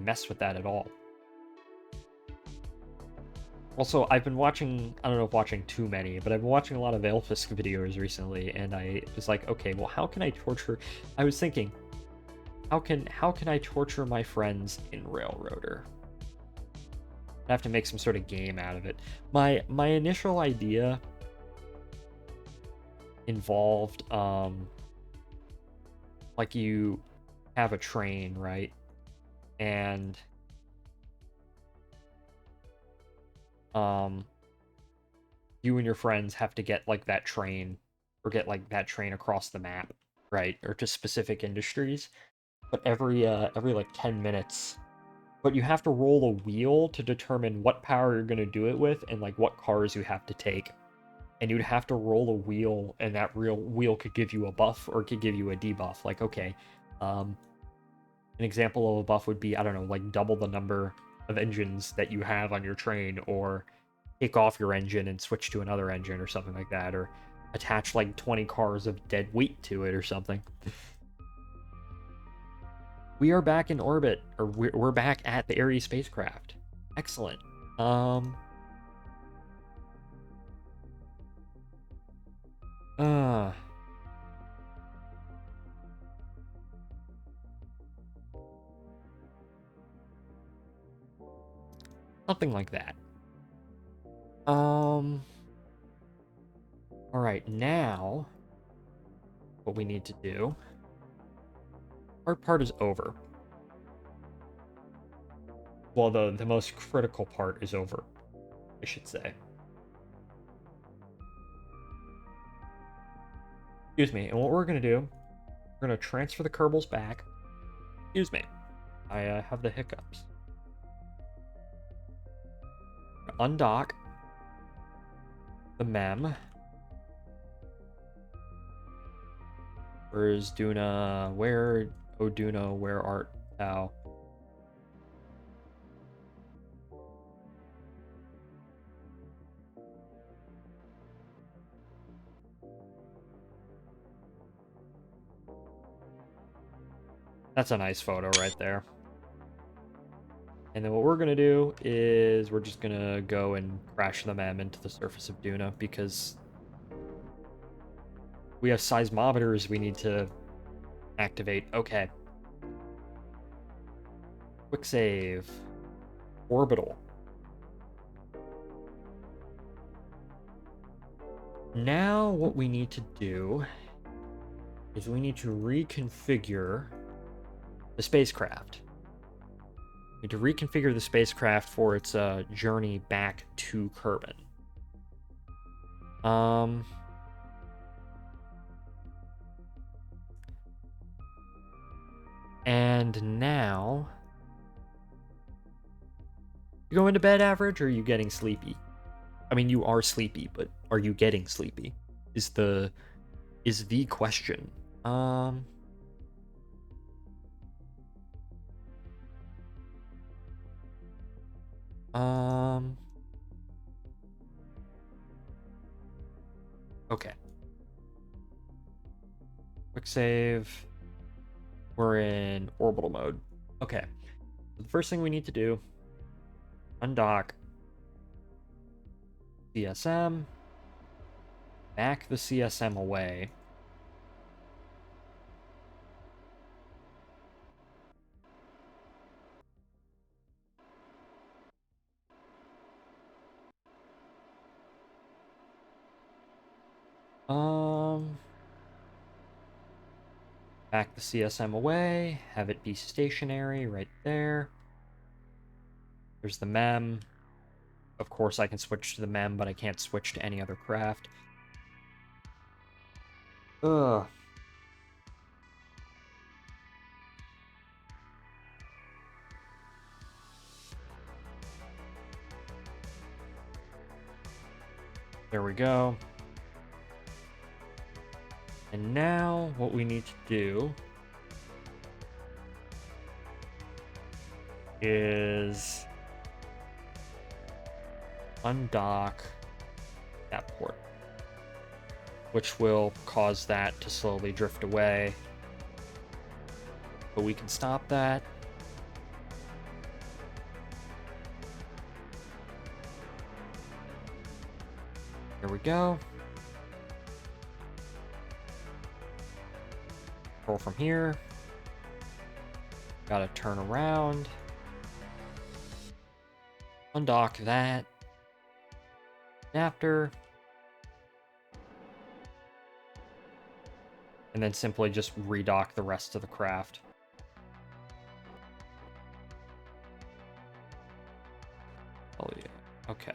messed with that at all. Also, I've been watching, I don't know if watching too many, but I've been watching a lot of Elfisk videos recently, and I was like, okay, well, how can I torture... I was thinking, how can I torture my friends in Railroader? I have to make some sort of game out of it. My initial idea involved like you have a train, right? And you and your friends have to get like that train, or get like that train across the map, right? Or to specific industries. But every like 10 minutes, but you have to roll a wheel to determine what power you're going to do it with and like what cars you have to take. and you'd have to roll a wheel, and that real wheel could give you a buff or it could give you a debuff. Like, okay, an example of a buff would be, I don't know, like double the number of engines that you have on your train, or take off your engine and switch to another engine or something like that, or attach like 20 cars of dead weight to it or something. We are back in orbit, or we're back at the Ares spacecraft. Excellent. Uh, Something like that. All right, now what we need to do. Hard part is over. Well, the most critical part is over, I should say. Excuse me. And what we're gonna do, we're gonna transfer the Kerbals back. Excuse me. I have the hiccups. Undock the mem. Where is Duna? Where, oh Duna, where art thou? That's a nice photo right there. And then what we're going to do is we're just going to go and crash the mem into the surface of Duna, because we have seismometers we need to activate. Okay. Quick save. Orbital. Now what we need to do is we need to reconfigure the spacecraft. We need to reconfigure the spacecraft for its journey back to Kerbin. And now, you go into bed, Average, or are you getting sleepy? I mean, you are sleepy, but are you getting sleepy? Is the question. Okay. Quick save. We're in orbital mode. Okay. So the first thing we need to do, undock CSM, back the CSM away. Back the CSM away, have it be stationary right there. There's the mem. Of course, I can switch to the mem, but I can't switch to any other craft. Ugh. There we go. And now what we need to do is undock that port, which will cause that to slowly drift away. But we can stop that. There we go. Roll from here. Gotta turn around. Undock that. Adapter. And then simply just redock the rest of the craft. Oh yeah. Okay.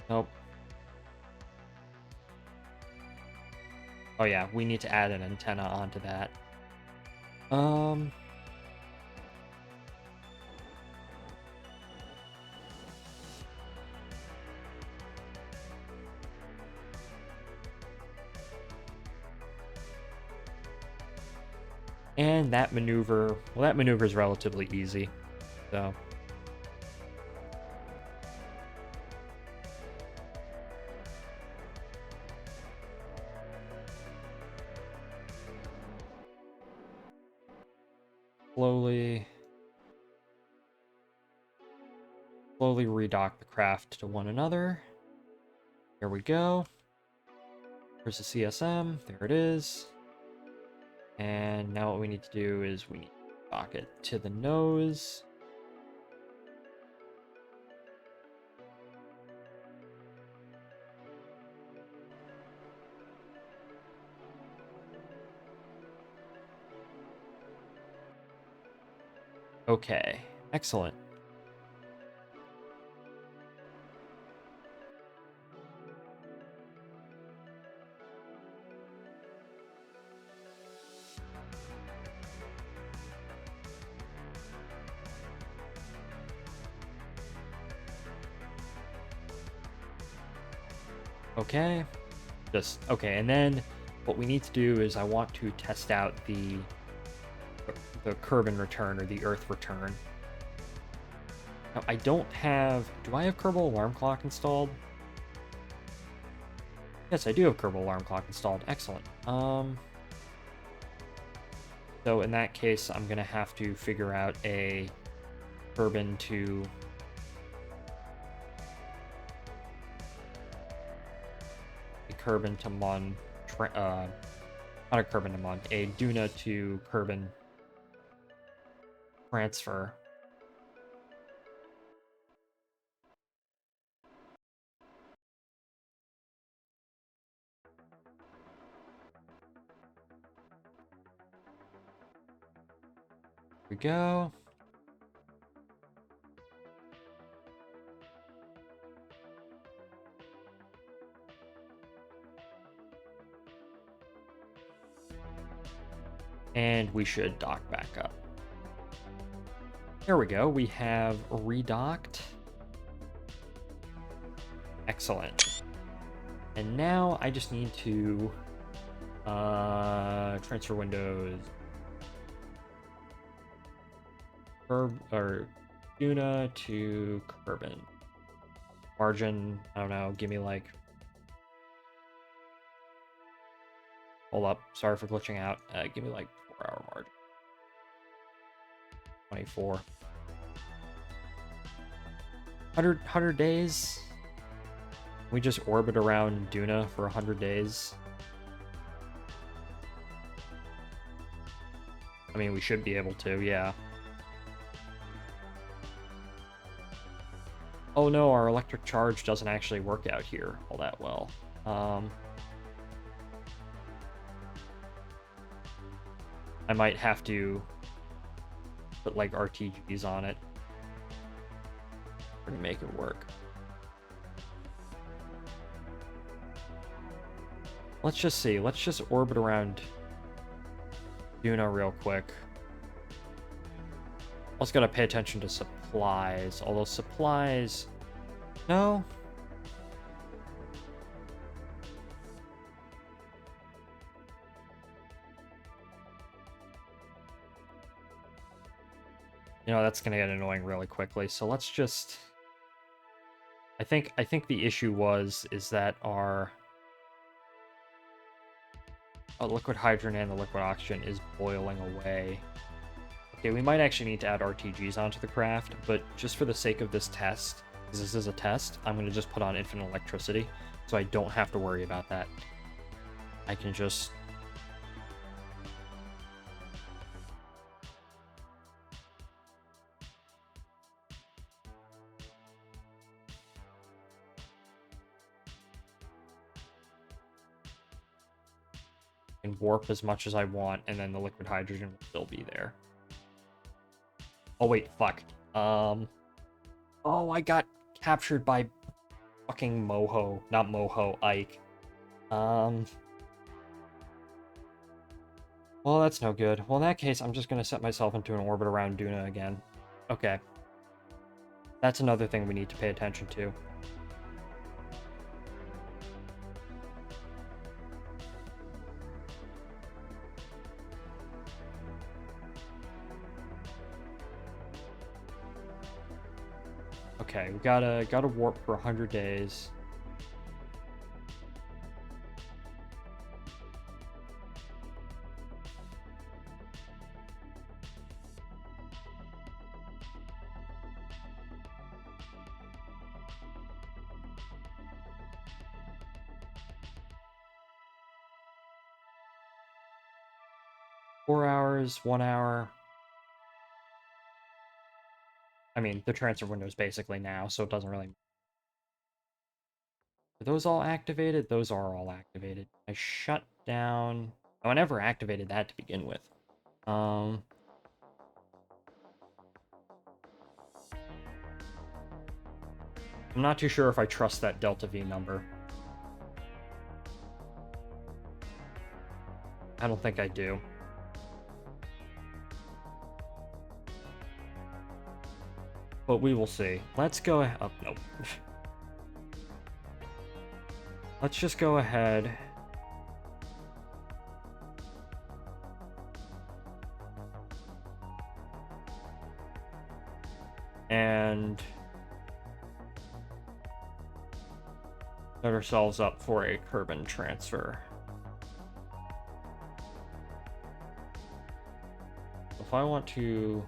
Nope. Oh yeah, we need to add an antenna onto that. And that maneuver, well, that maneuver is relatively easy. So slowly redock the craft to one another. Here we go. There's the CSM. There it is. And now what we need to do is we need to dock it to the nose. Okay, excellent. Okay, okay, and then what we need to do is I want to test out the Kerbal return or the Earth return. Now, I don't have... Do I have Kerbal alarm clock installed? Yes, I do have Kerbal alarm clock installed. Excellent. So in that case, I'm gonna have to figure out a Kerbal to... Kerbal to Mon... not a Kerbal to Mon, a Duna to Kerbal transfer. Here we go. And we should dock back up. There we go. We have redocked. Excellent. And now I just need to transfer windows. Or Duna to Kerbal. Margin, I don't know, give me like... Hold up, sorry for glitching out. Give me like 4-hour margin. 24. 100 days? We just orbit around Duna for 100 days. I mean, we should be able to, yeah. Oh no, our electric charge doesn't actually work out here all that well. I might have to put like RTGs on it to make it work. Let's just see. Let's just orbit around Duna real quick. Also gotta pay attention to supplies. Although supplies... No? You know, that's gonna get annoying really quickly. So let's just... I think the issue is that our liquid hydrogen and the liquid oxygen is boiling away. Okay, we might actually need to add RTGs onto the craft, but just for the sake of this test, because this is a test, I'm going to just put on infinite electricity, so I don't have to worry about that. I can just... and warp as much as I want, and then the liquid hydrogen will still be there. Oh wait, fuck. Oh, I got captured by fucking Moho. Not Moho, Ike. Well, that's no good. Well, in that case, I'm just gonna set myself into an orbit around Duna again. Okay. That's another thing we need to pay attention to. Okay, we gotta warp for 100 days. Four hours, 1 hour. I mean, the transfer window is basically now, so it doesn't really. Are those all activated? Those are all activated. I shut down. Oh, I never activated that to begin with. I'm not too sure if I trust that Delta V number. I don't think I do. But we will see. Let's go ahead. Oh, nope. Let's just go ahead. And set ourselves up for a Kerbal transfer. If I want to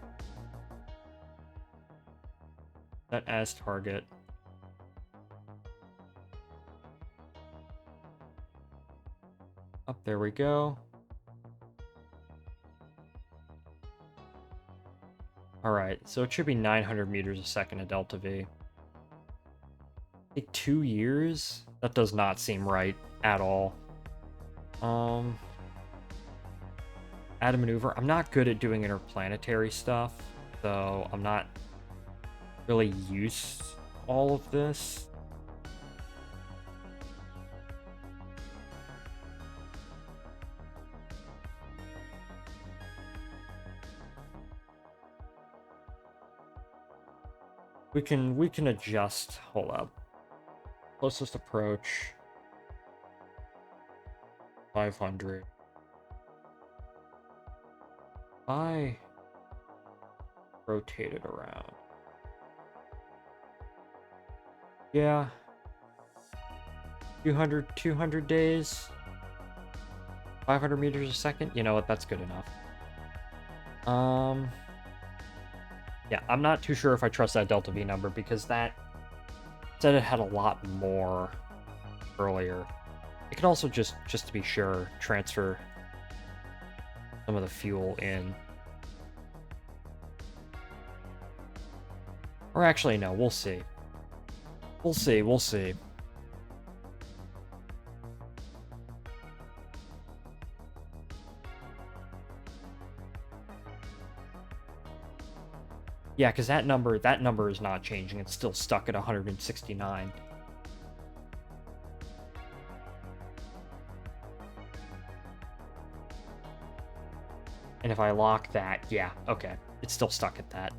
set as target, up there we go. All right, so it should be 900 meters a second at Delta V. Take 2 years? That does not seem right at all. Add a maneuver. I'm not good at doing interplanetary stuff, so I'm not really used to all of this. We can adjust. Hold up. Closest approach 500. I rotate it around. Yeah. 200 days. 500 meters a second. You know what? That's good enough. Yeah, I'm not too sure if I trust that Delta V number because that said it had a lot more earlier. It could also just to be sure transfer some of the fuel in. Or actually, no, we'll see. We'll see. Yeah, because that number is not changing. It's still stuck at 169. And if I lock that, yeah, okay. It's still stuck at that.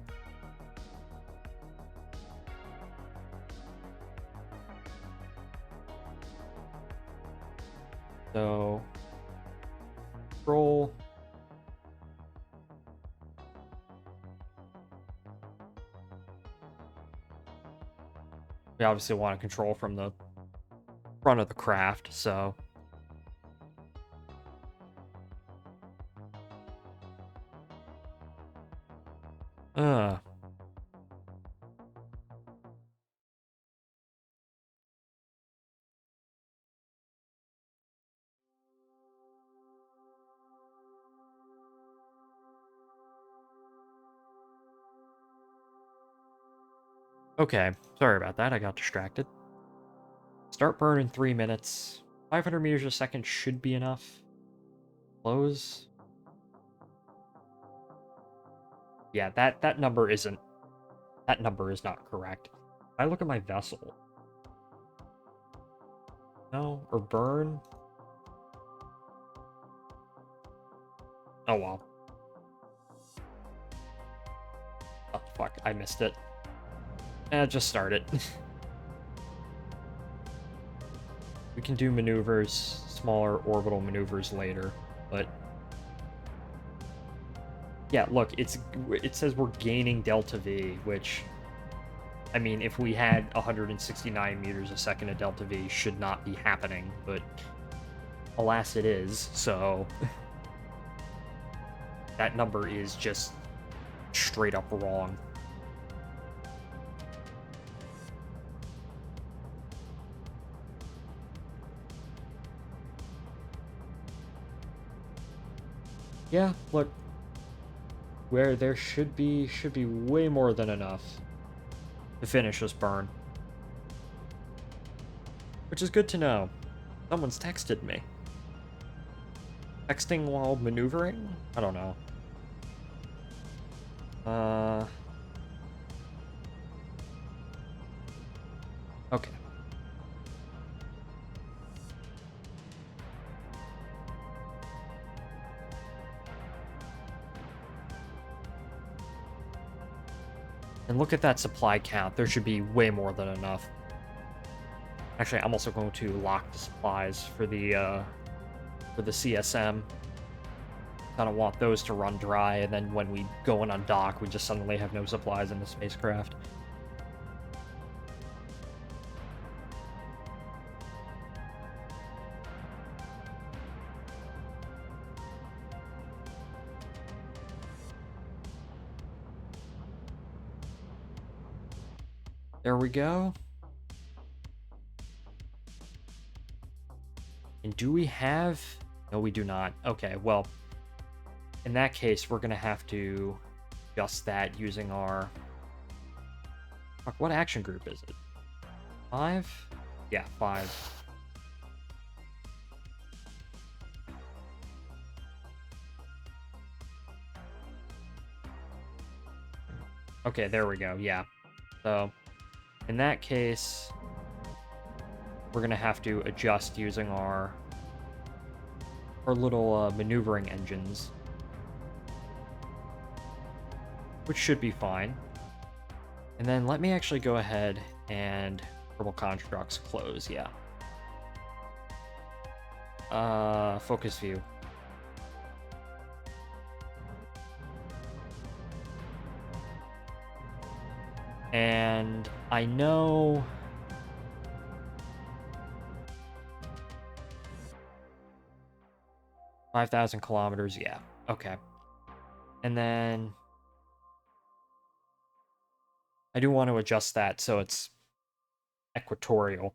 So, control. We obviously want to control from the front of the craft, so. Okay, sorry about that. I got distracted. Start burn in 3 minutes. 500 meters a second should be enough. Close. Yeah, that number isn't. That number is not correct. I look at my vessel. No, or burn. Oh well. Oh fuck, I missed it. Just start it. We can do maneuvers, smaller orbital maneuvers later, but yeah, look, it says we're gaining Delta V, which I mean, if we had 169 meters a second of delta V, should not be happening, but alas it is, so that number is just straight up wrong. Yeah, look, where there should be way more than enough to finish this burn. Which is good to know. Someone's texted me. Texting while maneuvering? I don't know. Okay. And look at that supply count. There should be way more than enough. Actually, I'm also going to lock the supplies for the CSM. I don't want those to run dry, and then when we go in on dock, we just suddenly have no supplies in the spacecraft. There we go. And do we have... No, we do not. Okay, well, in that case, we're going to have to adjust that using our... Fuck, what action group is it? 5? Yeah, 5. Okay, there we go, yeah. So, in that case, we're going to have to adjust using our little maneuvering engines, which should be fine. And then let me actually go ahead and Kerbal constructs close, yeah. Focus view. And I know... $5,000 kilometers, yeah. Okay. And then... I do want to adjust that so it's equatorial.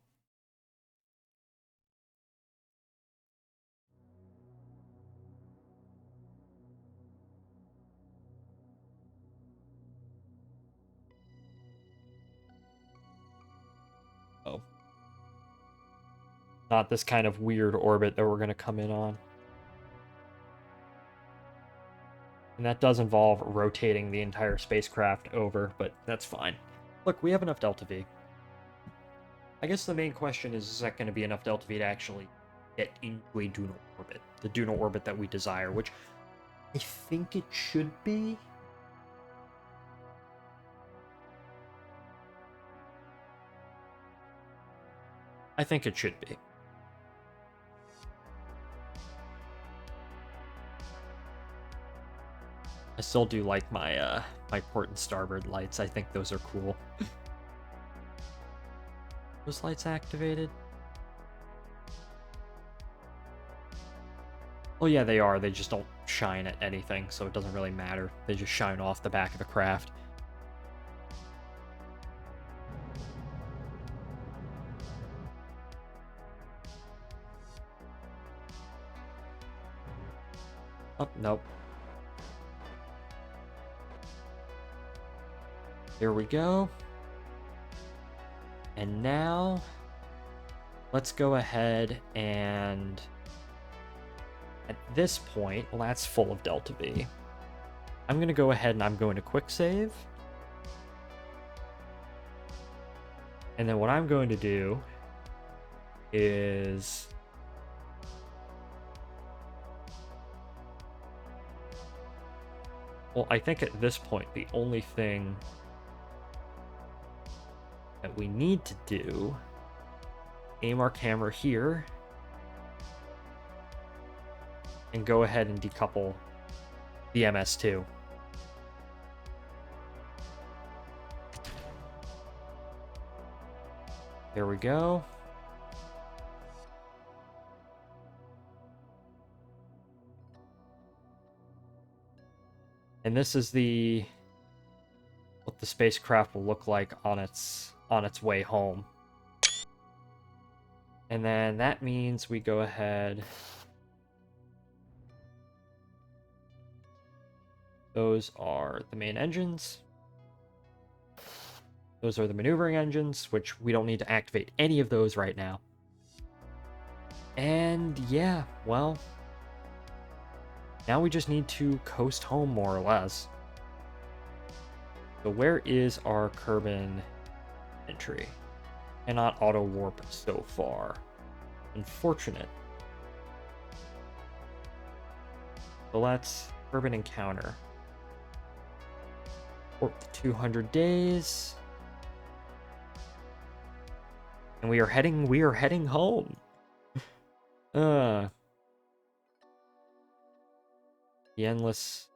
Oh. Not this kind of weird orbit that we're going to come in on. And that does involve rotating the entire spacecraft over, but that's fine. Look, we have enough delta V. I guess the main question is that going to be enough delta V to actually get into a Duna orbit? The Duna orbit that we desire, which I think it should be. I think it should be. I still do like my my port and starboard lights. I think those are cool. Those lights activated? Oh yeah, they are. They just don't shine at anything, so it doesn't really matter. They just shine off the back of the craft. Oh, nope. Here we go. And now, let's go ahead and, at this point, well, that's full of delta V. I'm going to go ahead and I'm going to quick save. And then what I'm going to do is... Well, I think at this point, the only thing that we need to do, aim our camera here, and go ahead and decouple the MS2. There we go. And this is what the spacecraft will look like on its way home. And then that means we go ahead. Those are the main engines. Those are the maneuvering engines, which we don't need to activate any of those right now. And yeah, well, now we just need to coast home more or less. So where is our Kerbin entry? Cannot auto warp so far. Unfortunate. So let's Kerbin encounter. Warp to 200 days. And we are heading home. The endless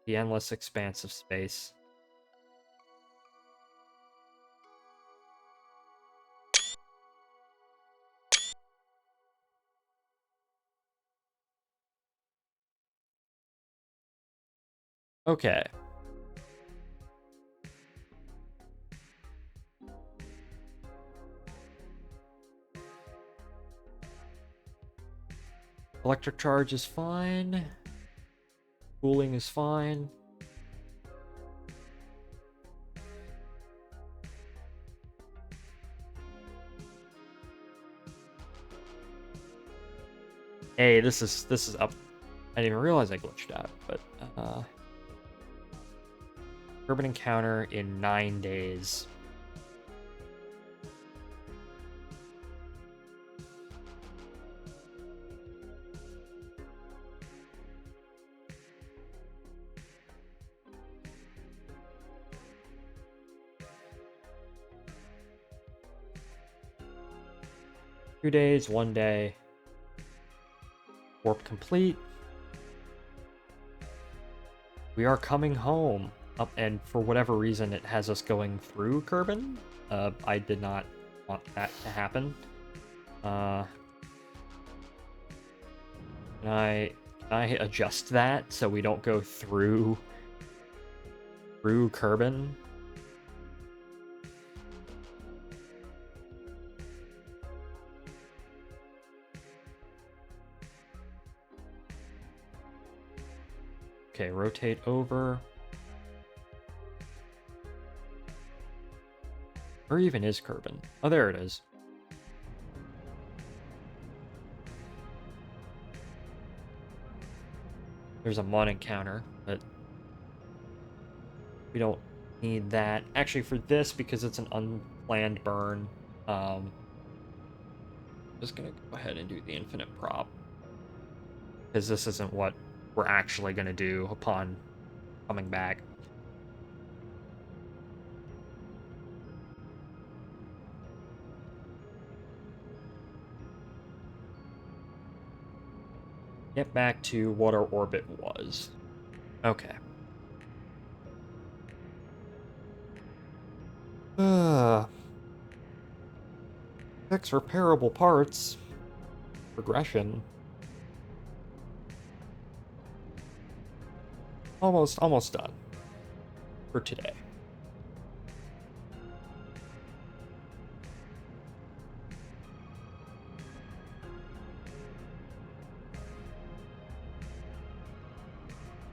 expanse of space. Okay. Electric charge is fine. Cooling is fine. Hey, this is up. I didn't even realize I glitched out, but Kerbin encounter in 9 days. Two days, 1 day. Warp complete. We are coming home. And for whatever reason, it has us going through Kerbin. I did not want that to happen. Can I adjust that so we don't go through Kerbin? Okay, rotate over. Where even is Kerbin? Oh, there it is. There's a mod encounter, but we don't need that. Actually, for this, because it's an unplanned burn, just gonna go ahead and do the infinite prop. Because this isn't what we're actually gonna do upon coming back. Get back to what our orbit was. Okay. Fix repairable parts. Progression. Almost done. For today.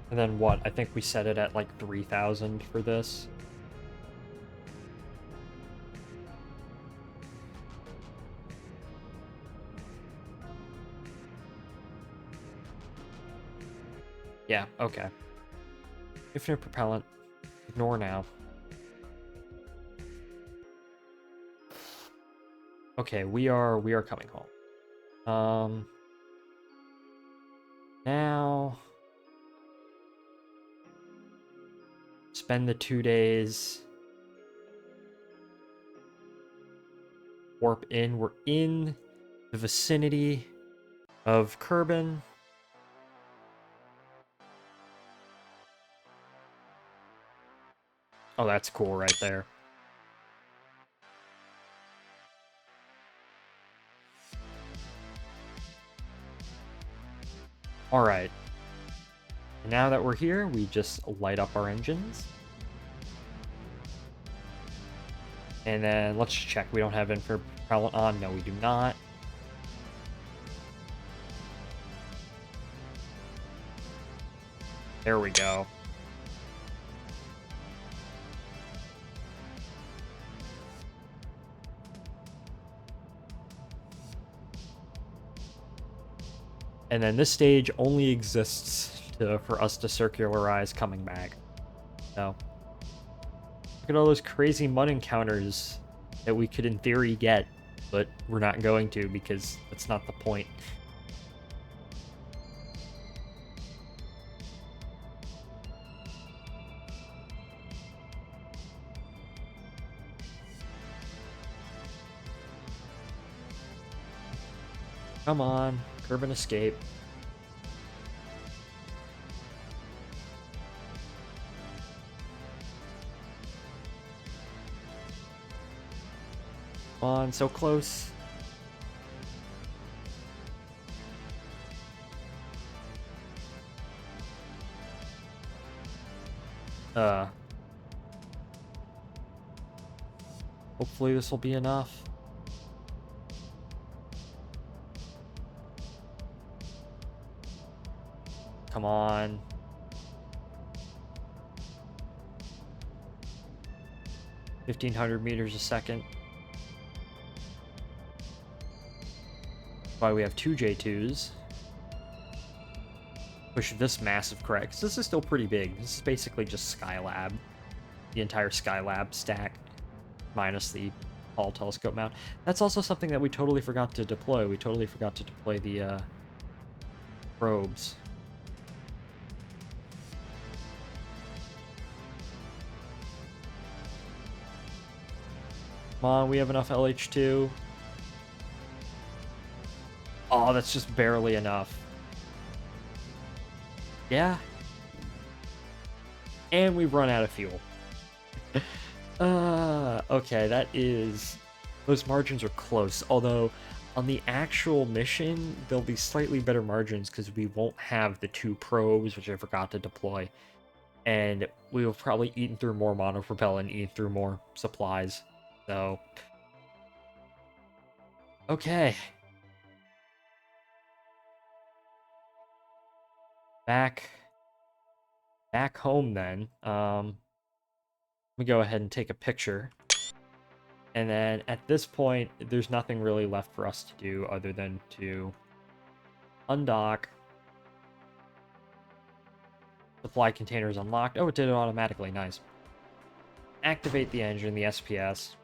And then what? I think we set it at like 3,000 for this. Yeah, okay. Infinite propellant. Ignore now. Okay, we are coming home. Now spend the 2 days. Warp in. We're in the vicinity of Kerbin. Oh, that's cool right there. Alright. Now that we're here, we just light up our engines. And then let's check. We don't have infrared propellant on. No, we do not. There we go. And then this stage only exists for us to circularize coming back. So, look at all those crazy mud encounters that we could in theory get, but we're not going to because that's not the point. Come on, curb and escape. Come on, so close. Hopefully this will be enough. Come on. $1,500 meters a second. Why we have two J2s. Push this massive correct, 'cause this is still pretty big. This is basically just Skylab. The entire Skylab stack, minus the Hall telescope mount. That's also something that we totally forgot to deploy. We totally forgot to deploy the probes. Come on, we have enough LH2. Oh, that's just barely enough. Yeah. And we've run out of fuel. Okay, that is... Those margins are close, although on the actual mission, there'll be slightly better margins because we won't have the two probes, which I forgot to deploy. And we'll probably eaten through more monopropellant, eaten through more supplies. So... Okay. Back home then. Let me go ahead and take a picture. And then at this point, there's nothing really left for us to do other than to undock. Supply containers unlocked. Oh, it did it automatically. Nice. Activate the engine, the SPS,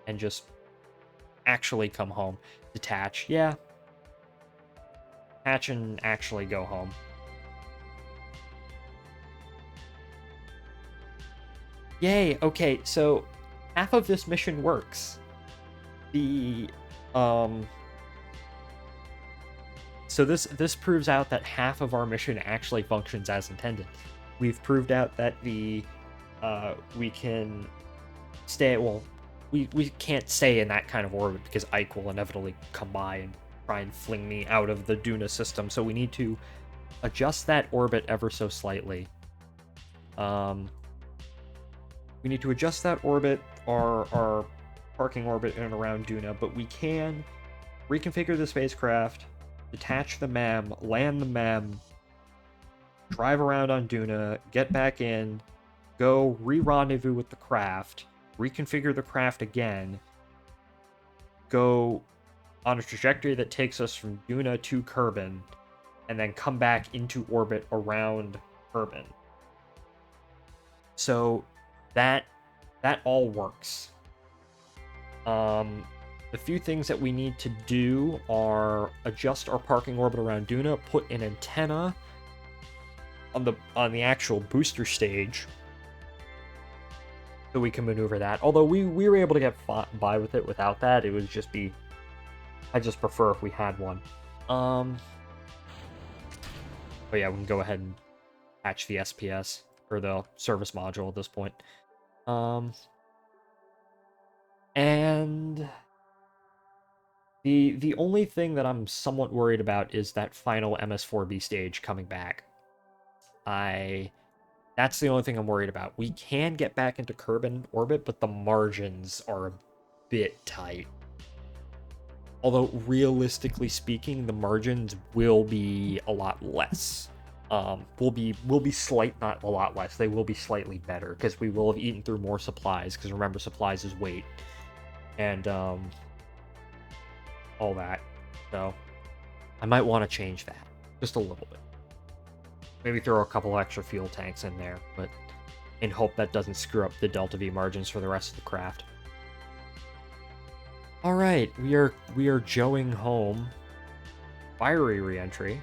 and just actually come home. Detach. Yeah. Hatch and actually go home. Yay! Okay, so half of this mission works. So this proves out that half of our mission actually functions as intended. We've proved out that we can stay, well, we can't stay in that kind of orbit because Ike will inevitably come by and try and fling me out of the Duna system, so we need to adjust that orbit ever so slightly. We need to adjust that orbit, our parking orbit in and around Duna, but we can reconfigure the spacecraft, detach the MEM, land the MEM, drive around on Duna, get back in, go re-rendezvous with the craft, reconfigure the craft again, go on a trajectory that takes us from Duna to Kerbal, and then come back into orbit around Kerbal. So that all works. The few things that we need to do are adjust our parking orbit around Duna, put an antenna on the actual booster stage so we can maneuver that. Although we were able to get by with it without that. It would just be... I just prefer if we had one. Oh yeah, we can go ahead and patch the SPS, or the service module at this point. And The only thing that I'm somewhat worried about is that final MS4B stage coming back. That's the only thing I'm worried about. We can get back into Kerbin orbit, but the margins are a bit tight. Although realistically speaking, the margins will be a lot less. Will be slight, not a lot less. They will be slightly better because we will have eaten through more supplies. Because remember, supplies is weight, and all that. So I might want to change that just a little bit. Maybe throw a couple extra fuel tanks in there, but in hope that doesn't screw up the Delta V margins for the rest of the craft. All right, we are joeing home. Fiery reentry.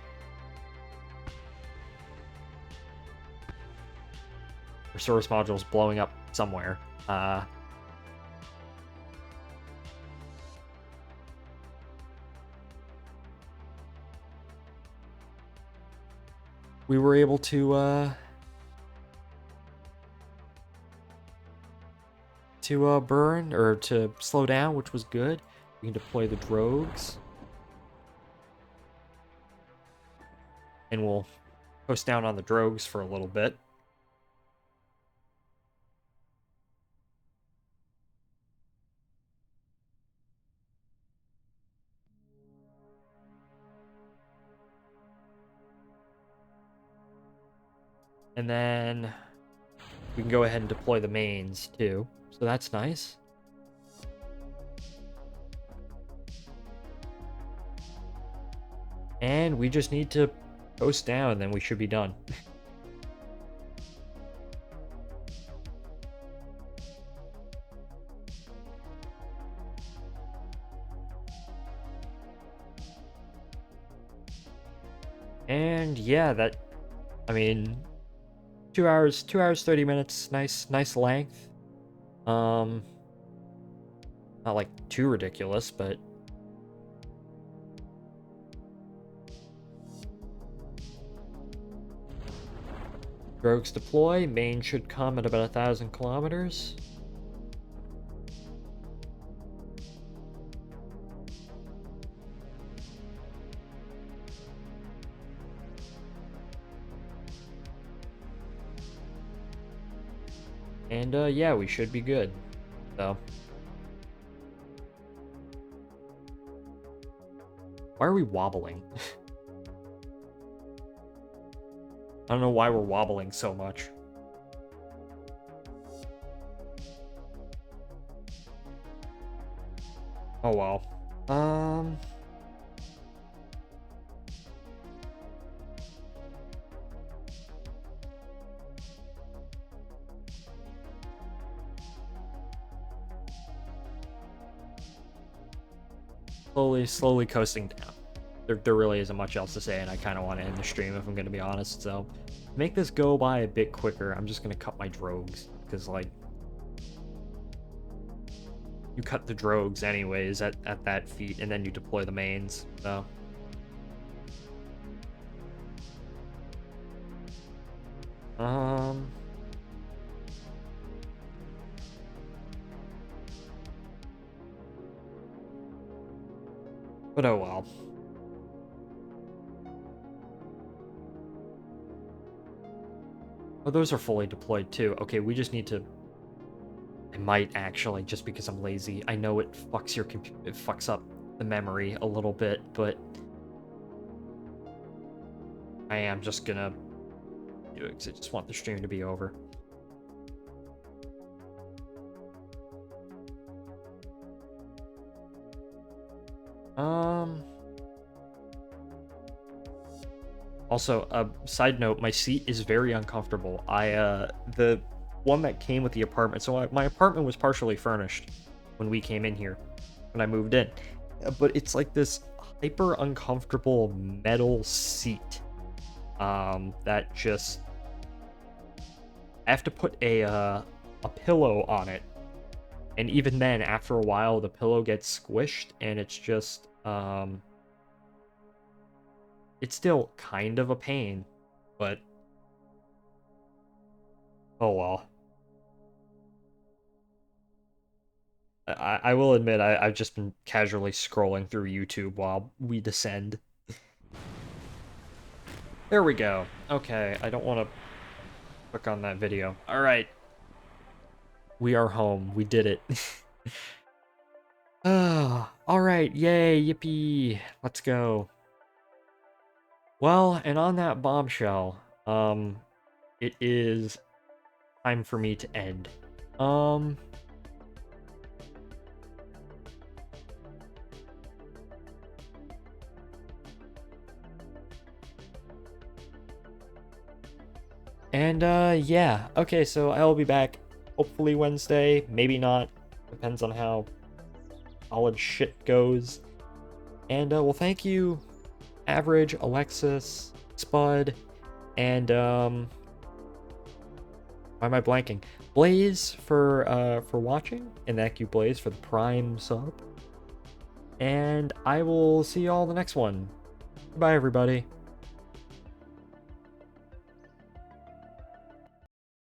Resource module's blowing up somewhere. We were able to burn or to slow down, which was good. We can deploy the drogues, and we'll coast down on the drogues for a little bit. And then we can go ahead and deploy the mains too. So that's nice. And we just need to coast down, and then we should be done. And yeah, I mean, 2 hours, 30 minutes, nice length. Not like too ridiculous, but drogues deploy. Main should come at about 1,000 kilometers. And yeah, we should be good. So why are we wobbling? I don't know why we're wobbling so much. Oh well. Slowly coasting down. There really isn't much else to say, and I kind of want to end the stream if I'm going to be honest. So, to make this go by a bit quicker, I'm just going to cut my drogues, because, like, you cut the drogues anyways at that feat, and then you deploy the mains, so. But oh well. Oh, those are fully deployed too. Okay, we just need to... I might actually, just because I'm lazy. I know it fucks your it fucks up the memory a little bit, but I am just gonna do it because I just want the stream to be over. Also, side note, my seat is very uncomfortable. The one that came with the apartment, so my apartment was partially furnished when we came in here, when I moved in. But it's like this hyper uncomfortable metal seat. That just... I have to put a pillow on it. And even then, after a while, the pillow gets squished, and it's just, it's still kind of a pain, but oh well. I will admit I've just been casually scrolling through YouTube while we descend. There we go. Okay, I don't want to click on that video. All right, we are home. We did it. Ah, all right, yay, yippee. Let's go. Well, and on that bombshell, it is time for me to end. Um, and yeah. Okay, so I will be back hopefully Wednesday, maybe not. Depends on how college shit goes. And well, thank you, Average, Alexis, Spud, and why am I blanking? Blaze for watching, and thank you Blaze for the Prime sub. And I will see you all in the next one. Goodbye, everybody.